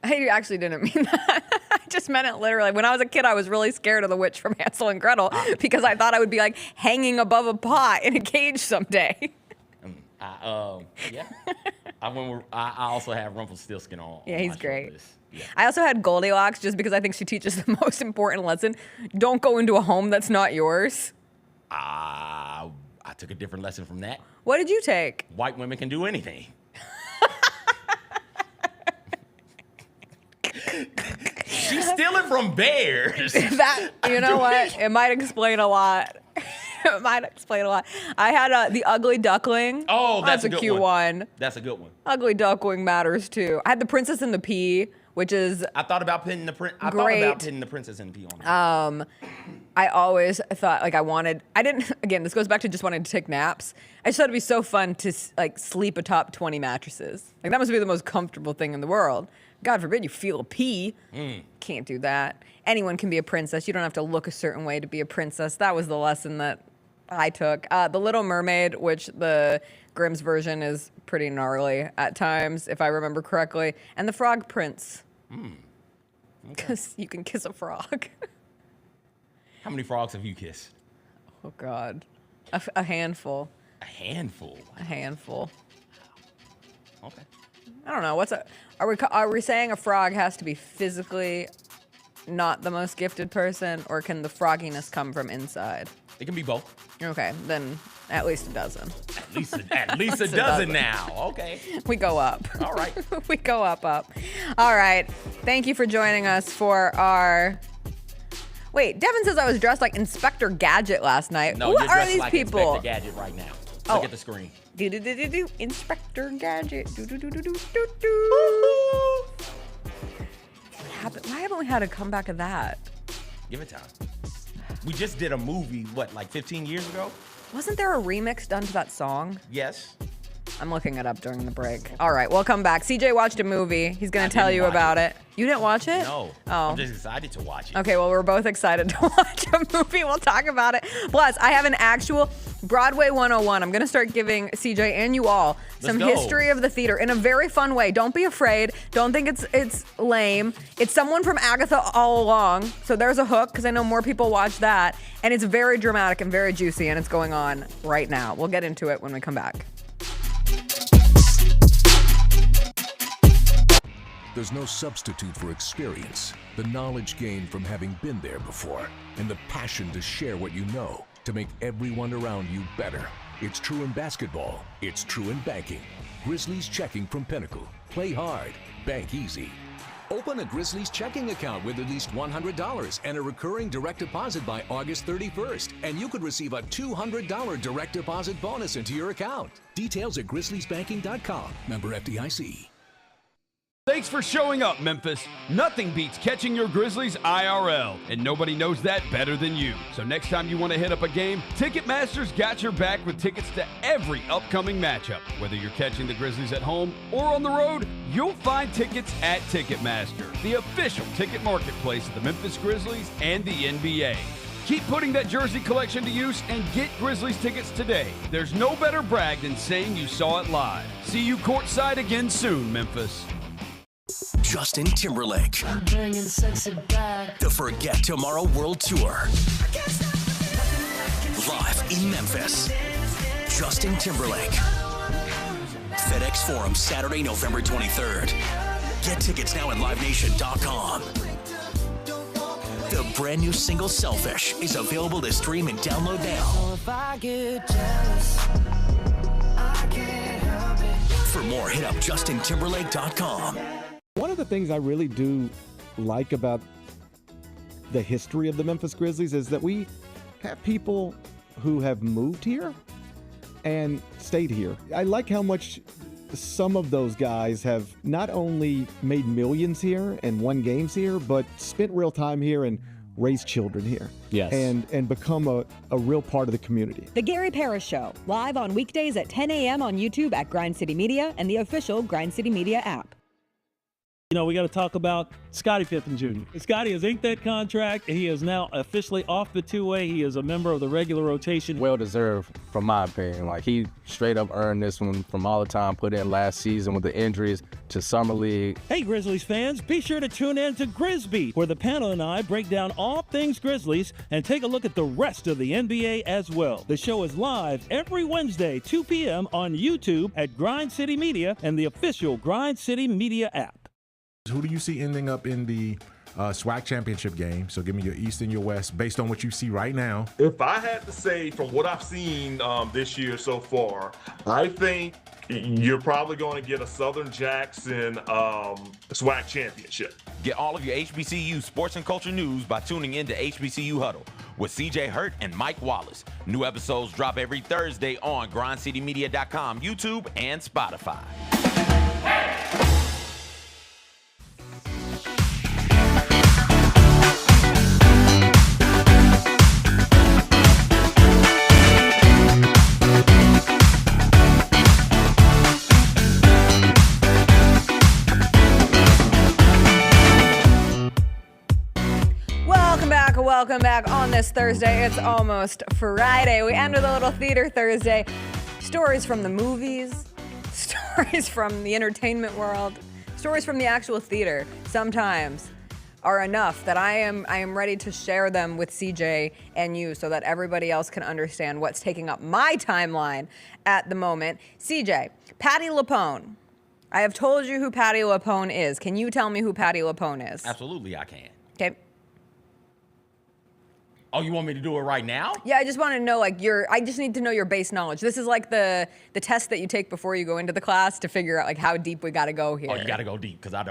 I actually didn't mean that. I just meant it literally. When I was a kid, I was really scared of the witch from Hansel and Gretel because I thought I would be like hanging above a pot in a cage someday. Yeah. I also have Rumpelstiltskin on. Yeah, he's great. Yeah. I also had Goldilocks just because I think she teaches the most important lesson. Don't go into a home that's not yours. I took a different lesson from that. What did you take? White women can do anything. She's stealing from bears. You know what? It might explain a lot. It might explain a lot. I had the Ugly Duckling. Oh, that's a good cute one. That's a good one. Ugly Duckling matters too. I had the Princess and the Pea, which is I thought about putting the Princess and the Pea on there. I always thought again, this goes back to just wanting to take naps. I just thought it'd be so fun to like sleep atop 20 mattresses. Like that must be the most comfortable thing in the world. God forbid you feel a pee. Can't do that. Anyone can be a princess. You don't have to look a certain way to be a princess. That was the lesson that I took. The Little Mermaid, which the Grimm's version is pretty gnarly at times, if I remember correctly. And the Frog Prince. Because you can kiss a frog. How many frogs have you kissed? Oh, God. A handful. A handful? A handful. Okay. I don't know. Are we saying a frog has to be physically not the most gifted person, or can the frogginess come from inside? It can be both. Okay, then at least a dozen. At least a dozen now. Okay. We go up. All right. We go up. All right. Thank you for joining us for our... Wait, Devin says I was dressed like Inspector Gadget last night. No, what you're are dressed these like people? Inspector Gadget right now. Look at the screen. Do. Inspector Gadget. Do. What happened? Why haven't we had a comeback of that? Give it time. We just did a movie, like 15 years ago? Wasn't there a remix done to that song? Yes. I'm looking it up during the break. All right, we'll come back. CJ watched a movie. He's going to tell you about it. You didn't watch it? No. Oh. I'm just excited to watch it. Okay, well, we're both excited to watch a movie. We'll talk about it. Plus, I have an actual Broadway 101. I'm going to start giving CJ and you all some history of the theater in a very fun way. Don't be afraid. Don't think it's lame. It's someone from Agatha All Along. So there's a hook because I know more people watch that. And it's very dramatic and very juicy, and it's going on right now. We'll get into it when we come back. There's no substitute for experience, the knowledge gained from having been there before, and the passion to share what you know to make everyone around you better. It's true in basketball. It's true in banking. Grizzlies Checking from Pinnacle. Play hard. Bank easy. Open a Grizzlies checking account with at least $100 and a recurring direct deposit by August 31st, and you could receive a $200 direct deposit bonus into your account. Details at grizzliesbanking.com. Member FDIC. Thanks for showing up, Memphis. Nothing beats catching your Grizzlies IRL, and nobody knows that better than you. So next time you want to hit up a game, Ticketmaster's got your back with tickets to every upcoming matchup. Whether you're catching the Grizzlies at home or on the road, you'll find tickets at Ticketmaster, the official ticket marketplace of the Memphis Grizzlies and the NBA. Keep putting that jersey collection to use and get Grizzlies tickets today. There's no better brag than saying you saw it live. See you courtside again soon, Memphis. Justin Timberlake. I'm bringing sexy back. The Forget Tomorrow World Tour. Live in Memphis. Justin Timberlake. FedEx Forum, Saturday, November 23rd. Get tickets now at livenation.com. The brand new single Selfish is available to stream and download now. If I get jealous, I can't help it. For more, hit up justintimberlake.com. One of the things I really do like about the history of the Memphis Grizzlies is that we have people who have moved here and stayed here. I like how much some of those guys have not only made millions here and won games here, but spent real time here and raised children here. Yes. And become a real part of the community. The Gary Parrish Show, live on weekdays at 10 a.m. on YouTube at Grind City Media and the official Grind City Media app. You know, we got to talk about Scottie Pippen Jr. Scottie has inked that contract, and he is now officially off the two-way. He is a member of the regular rotation. Well deserved, from my opinion. Like, he straight up earned this one from all the time put in last season with the injuries to Summer League. Hey, Grizzlies fans, be sure to tune in to Grizzbeat, where the panel and I break down all things Grizzlies and take a look at the rest of the NBA as well. The show is live every Wednesday, 2 p.m. on YouTube at Grind City Media and the official Grind City Media app. Who do you see ending up in the SWAC championship game? So give me your East and your West based on what you see right now. If I had to say from what I've seen this year so far, I think you're probably going to get a Southern Jackson SWAC championship. Get all of your HBCU sports and culture news by tuning in to HBCU Huddle with CJ Hurt and Mike Wallace. New episodes drop every Thursday on grindcitymedia.com, YouTube, and Spotify. Welcome back on this Thursday. It's almost Friday. We end with a little Theater Thursday. Stories from the movies, stories from the entertainment world, stories from the actual theater sometimes are enough that I am ready to share them with CJ and you so that everybody else can understand what's taking up my timeline at the moment. CJ, Patti LuPone. I have told you who Patti LuPone is. Can you tell me who Patti LuPone is? Absolutely, I can. Okay. Oh, you want me to do it right now? Yeah, I just want to know, I just need to know your base knowledge. This is like the test that you take before you go into the class to figure out how deep we got to go here. Oh, you got to go deep because I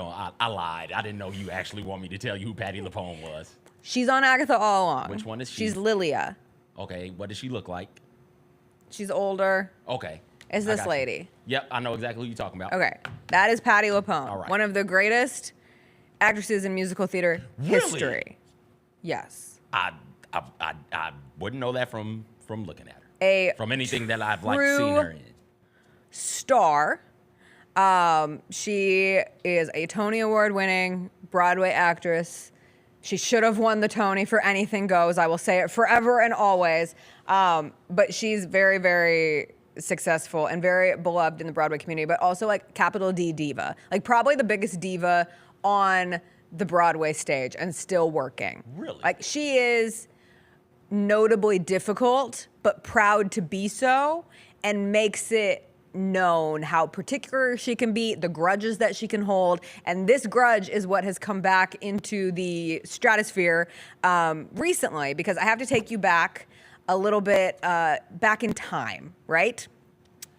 lied. I didn't know you actually want me to tell you who Patti LuPone was. She's on Agatha All Along. Which one is she? She's Lilia. Okay, what does she look like? She's older. Okay. Is this lady? Yep, I know exactly who you're talking about. Okay, that is Patti LuPone. All right. One of the greatest actresses in musical theater history. Yes. I wouldn't know that from looking at her. From anything that I've seen her in. star. She is a Tony Award-winning Broadway actress. She should have won the Tony for Anything Goes. I will say it forever and always. But she's very, very successful and very beloved in the Broadway community, but also like capital D diva. Like probably the biggest diva on the Broadway stage and still working. Really? Like she is notably difficult, but proud to be so, and makes it known how particular she can be, the grudges that she can hold. And this grudge is what has come back into the stratosphere recently, because I have to take you back a little bit back in time, right?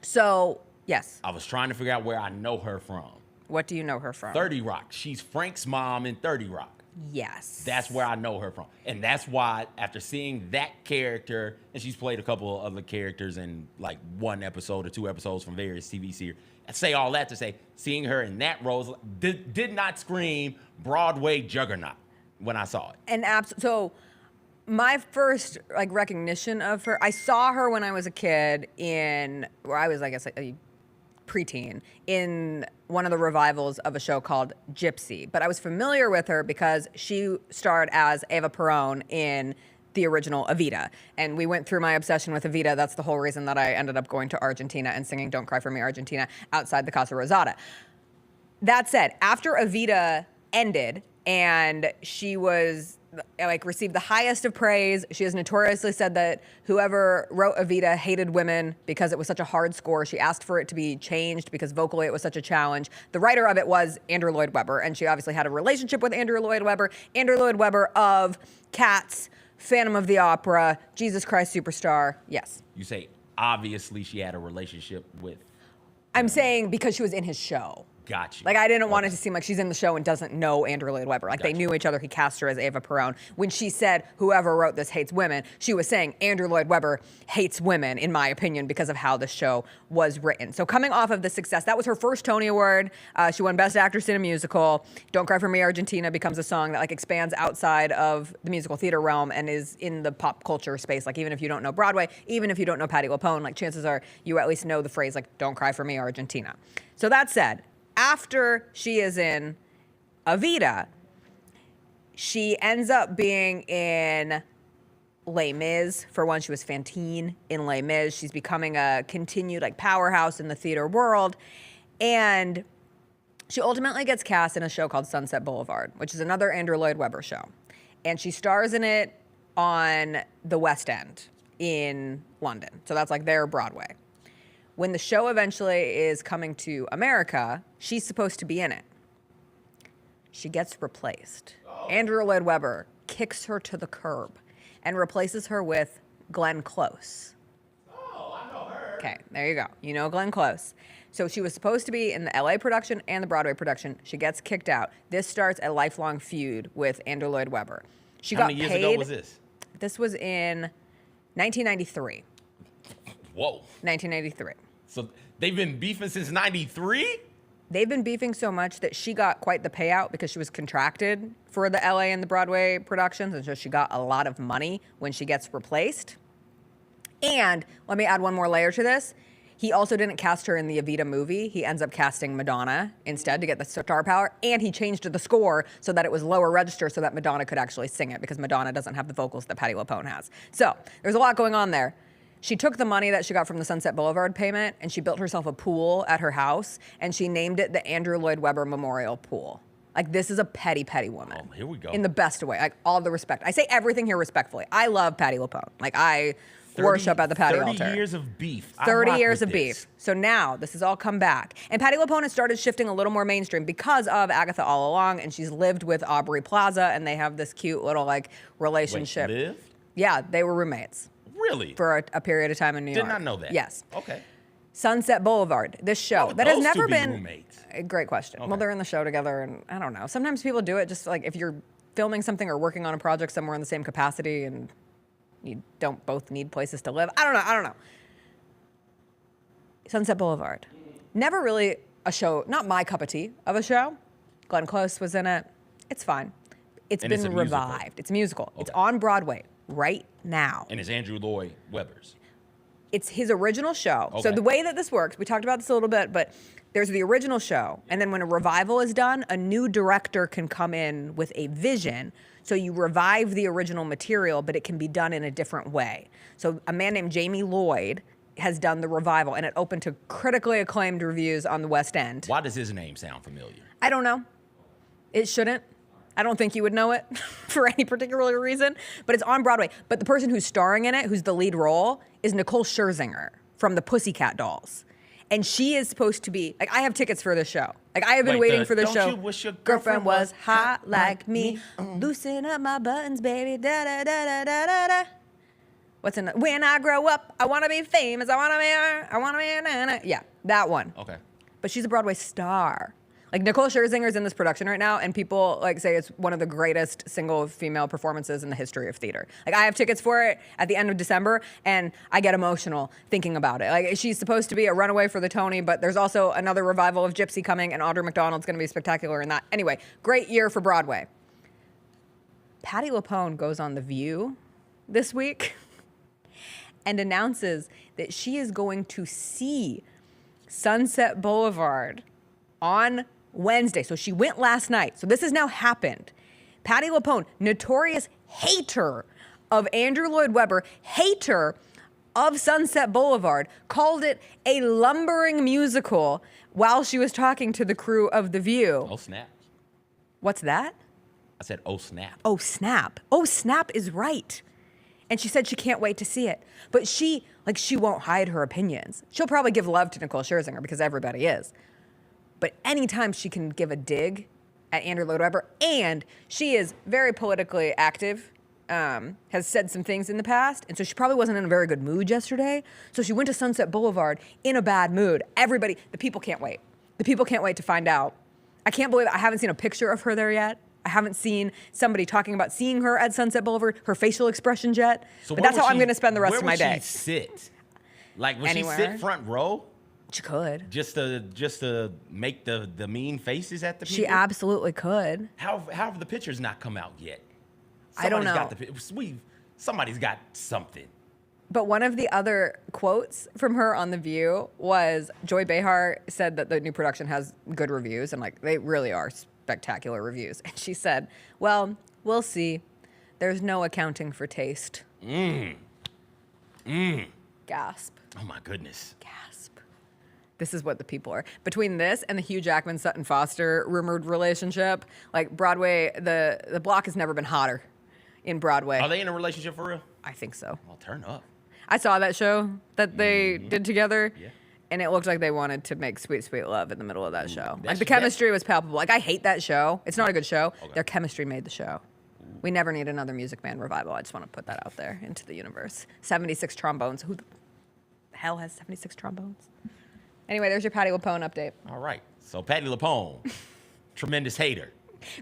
So, yes. I was trying to figure out where I know her from. What do you know her from? 30 Rock. She's Frank's mom in 30 Rock. Yes. That's where I know her from. And that's why, after seeing that character, and she's played a couple of other characters in like 1 episode or 2 episodes from various TV series. I say all that to say, seeing her in that role did not scream Broadway juggernaut when I saw it. And so my first like recognition of her, I saw her when I was a kid where I was, I guess, a preteen, in one of the revivals of a show called Gypsy. But I was familiar with her because she starred as Eva Perón in the original Evita. And we went through my obsession with Evita. That's the whole reason that I ended up going to Argentina and singing Don't Cry For Me, Argentina outside the Casa Rosada. That said, after Evita ended and she was received the highest of praise. She has notoriously said that whoever wrote Evita hated women because it was such a hard score. She asked for it to be changed because vocally it was such a challenge. The writer of it was Andrew Lloyd Webber, and she obviously had a relationship with Andrew Lloyd Webber. Andrew Lloyd Webber of Cats, Phantom of the Opera, Jesus Christ Superstar. Yes. You say, obviously she had a relationship with... I'm saying because she was in his show. Got you. Like, I didn't want it to seem like she's in the show and doesn't know Andrew Lloyd Webber. Like, they knew each other. He cast her as Eva Perón. When she said, whoever wrote this hates women, she was saying Andrew Lloyd Webber hates women, in my opinion, because of how the show was written. So coming off of the success, that was her first Tony Award. She won Best Actress in a Musical. Don't Cry For Me, Argentina becomes a song that, like, expands outside of the musical theater realm and is in the pop culture space. Like, even if you don't know Broadway, even if you don't know Patti LuPone, like, chances are you at least know the phrase, like, Don't Cry For Me, Argentina. So that said, after she is in Evita, she ends up being in Les Mis. For one, she was Fantine in Les Mis. She's becoming a continued like powerhouse in the theater world. And she ultimately gets cast in a show called Sunset Boulevard, which is another Andrew Lloyd Webber show. And she stars in it on the West End in London. So that's like their Broadway. When the show eventually is coming to America, she's supposed to be in it. She gets replaced. Andrew Lloyd Webber kicks her to the curb and replaces her with Glenn Close. Oh, I know her. Okay, there you go. You know Glenn Close. So she was supposed to be in the LA production and the Broadway production. She gets kicked out. This starts a lifelong feud with Andrew Lloyd Webber. How many years ago was this? This was in 1993. Whoa. 1993. So they've been beefing since 93? They've been beefing so much that she got quite the payout because she was contracted for the LA and the Broadway productions, and so she got a lot of money when she gets replaced. And let me add one more layer to this. He also didn't cast her in the Evita movie. He ends up casting Madonna instead to get the star power, and he changed the score so that it was lower register so that Madonna could actually sing it because Madonna doesn't have the vocals that Patti LuPone has. So there's a lot going on there. She took the money that she got from the Sunset Boulevard payment and she built herself a pool at her house and she named it the Andrew Lloyd Webber Memorial Pool. Like, this is a petty, petty woman. Oh, here we go. In the best way. Like, all the respect. I say everything here respectfully. I love Patti LuPone. Like, I worship at the Patti altar. 30 years of beef. 30 years of beef. So now this has all come back. And Patti LuPone has started shifting a little more mainstream because of Agatha All Along, and she's lived with Aubrey Plaza, and they have this cute little, like, relationship. Wait, lived? Yeah, they were roommates. Really? For a period of time in New York. Did not know that. Yes. Okay. Sunset Boulevard, this show that has never been roommates? Great question. Okay. Well, they're in the show together, and I don't know. Sometimes people do it just like if you're filming something or working on a project somewhere in the same capacity, and you don't both need places to live. I don't know. Sunset Boulevard, never really a show. Not my cup of tea of a show. Glenn Close was in it. It's fine. It's been revived. It's a musical. Okay. It's on Broadway right now. And it's Andrew Lloyd Webber's. it's his original show. So Okay. the way that this works, we talked about this a little bit, but there's the original show. And then when a revival is done, a new director can come in with a vision. So you revive the original material, but it can be done in a different way. So a man named Jamie Lloyd has done the revival, and it opened to critically acclaimed reviews on the West End. Why does his name sound familiar? I don't know. It shouldn't. I don't think you would know it for any particular reason, but it's on Broadway. But the person who's starring in it, who's the lead role, is Nicole Scherzinger from the Pussycat Dolls. And she is supposed to be, like, I have tickets for this show. Like, I have been waiting for this Don't show. You wish your Girlfriend was hot like me. Loosen up my buttons, baby. Da da da da da da da. What's in? When I grow up, I want to be famous. I want to be. Na-na. Yeah, that one. Okay. But she's a Broadway star. Like, Nicole Scherzinger's in this production right now, and people like say it's one of the greatest single female performances in the history of theater. Like, I have tickets for it at the end of December, and I get emotional thinking about it. Like, she's supposed to be a runaway for the Tony, but there's also another revival of Gypsy coming, and Audra McDonald's going to be spectacular in that. Anyway, great year for Broadway. Patti LuPone goes on The View this week and announces that she is going to see Sunset Boulevard on Wednesday. So she went last night. So this has now happened. Patti LuPone, notorious hater of Andrew Lloyd Webber, hater of Sunset Boulevard, called it a lumbering musical while she was talking to the crew of The View. Oh, snap. What's that? I said, oh, snap. Oh, snap. Oh, snap is right. And she said she can't wait to see it. But she won't hide her opinions. She'll probably give love to Nicole Scherzinger because everybody is. But anytime she can give a dig at Andrew Lloyd Webber, and she is very politically active, has said some things in the past, and so she probably wasn't in a very good mood yesterday. So she went to Sunset Boulevard in a bad mood. Everybody, the people can't wait. The people can't wait to find out. I can't believe I haven't seen a picture of her there yet. I haven't seen somebody talking about seeing her at Sunset Boulevard, her facial expressions yet. So but that's how I'm going to spend the rest of my day. Where would she sit? Like, would she sit front row? She could. Just to make the mean faces at the people? She absolutely could. How have the pictures not come out yet? I don't know. Somebody's got something. But one of the other quotes from her on The View was Joy Behar said that the new production has good reviews, and like they really are spectacular reviews. And she said, well, we'll see. There's no accounting for taste. Gasp. Oh my goodness. Gasp. This is what the people are. Between this and the Hugh Jackman Sutton Foster rumored relationship, like Broadway, the block has never been hotter in Broadway. Are they in a relationship for real? I think so. Well, turn up. I saw that show that they did together. Yeah. And it looked like they wanted to make sweet, sweet love in the middle of that show. Like, the chemistry was palpable. Like, I hate that show. It's not a good show. Okay. Their chemistry made the show. We never need another Music Man revival. I just want to put that out there into the universe. 76 trombones. Who the hell has 76 trombones? Anyway, there's your Patti LuPone update. All right. So Patti LuPone, tremendous hater.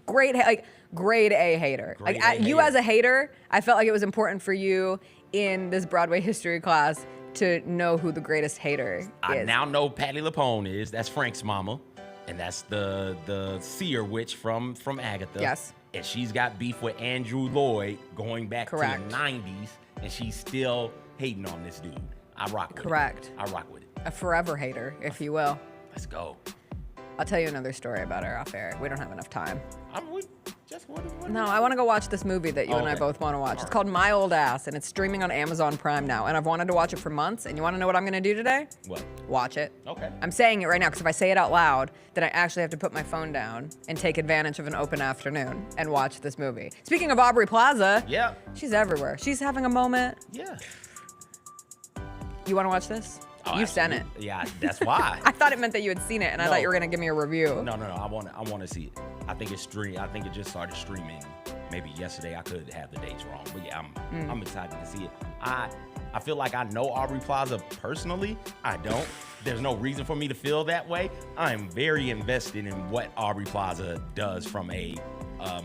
Grade A hater. You as a hater, I felt like it was important for you in this Broadway history class to know who the greatest hater is. I now know Patti LuPone is. That's Frank's mama. And that's the seer witch from Agatha. Yes. And she's got beef with Andrew Lloyd going back to the 90s. And she's still hating on this dude. I rock with it. Correct. I rock with it. A forever hater, if you will. Let's go. I'll tell you another story about her off air. We don't have enough time. What No, I want to go watch this movie that you and I both want to watch. It's called My Old Ass, and it's streaming on Amazon Prime now. And I've wanted to watch it for months. And you want to know what I'm going to do today? What? Watch it. Okay. I'm saying it right now because if I say it out loud, then I actually have to put my phone down and take advantage of an open afternoon and watch this movie. Speaking of Aubrey Plaza, yeah, she's everywhere. She's having a moment. Yeah. You want to watch this? Oh, you sent it. Yeah, that's why. I thought it meant that you had seen it, and I thought you were gonna give me a review. No. I want to see it. I think it just started streaming maybe yesterday. I could have the dates wrong, but yeah, I'm excited to see it. I feel like I know Aubrey Plaza personally. I don't. There's no reason for me to feel that way. I'm very invested in what Aubrey Plaza does from a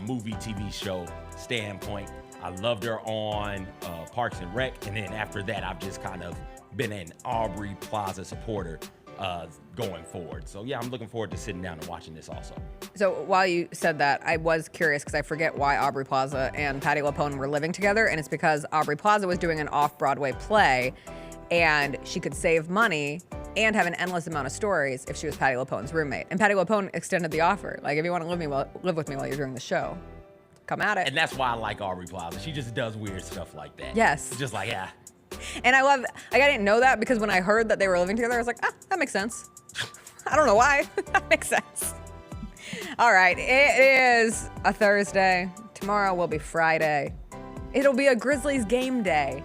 movie, TV show standpoint. I loved her on Parks and Rec, and then after that, I've just kind of been an Aubrey Plaza supporter going forward. So yeah, I'm looking forward to sitting down and watching this also. So while you said that, I was curious because I forget why Aubrey Plaza and Patti LuPone were living together, and it's because Aubrey Plaza was doing an off-Broadway play, and she could save money and have an endless amount of stories if she was Patti LuPone's roommate. And Patti LuPone extended the offer. Like, if you want to live with me while you're doing the show, come at it. And that's why I like Aubrey Plaza. She just does weird stuff like that. Yes. Just like, yeah. And I didn't know that because when I heard that they were living together, I was like, that makes sense. I don't know why. That makes sense. All right, it is a Thursday. Tomorrow will be Friday. It'll be a Grizzlies game day.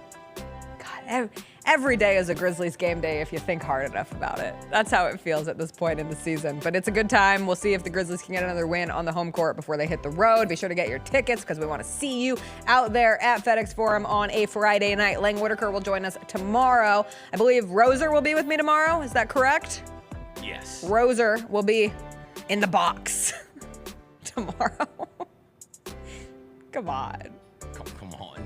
God, every day is a Grizzlies game day if you think hard enough about it. That's how it feels at this point in the season. But it's a good time. We'll see if the Grizzlies can get another win on the home court before they hit the road. Be sure to get your tickets because we want to see you out there at FedEx Forum on a Friday night. Lang Whitaker will join us tomorrow. I believe Roser will be with me tomorrow. Is that correct? Yes. Roser will be in the box tomorrow. Come on.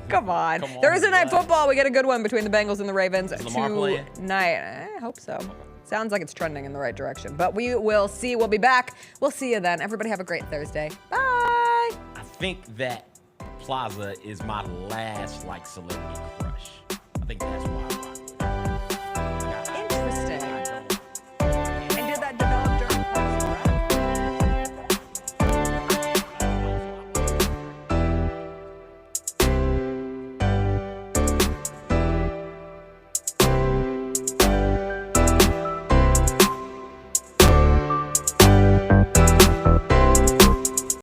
Come on. Thursday night football, we get a good one between the Bengals and the Ravens tonight. I hope so. Sounds like it's trending in the right direction. But we will see. We'll be back. We'll see you then. Everybody have a great Thursday. Bye. I think that Plaza is my last, celebrity crush. I think that's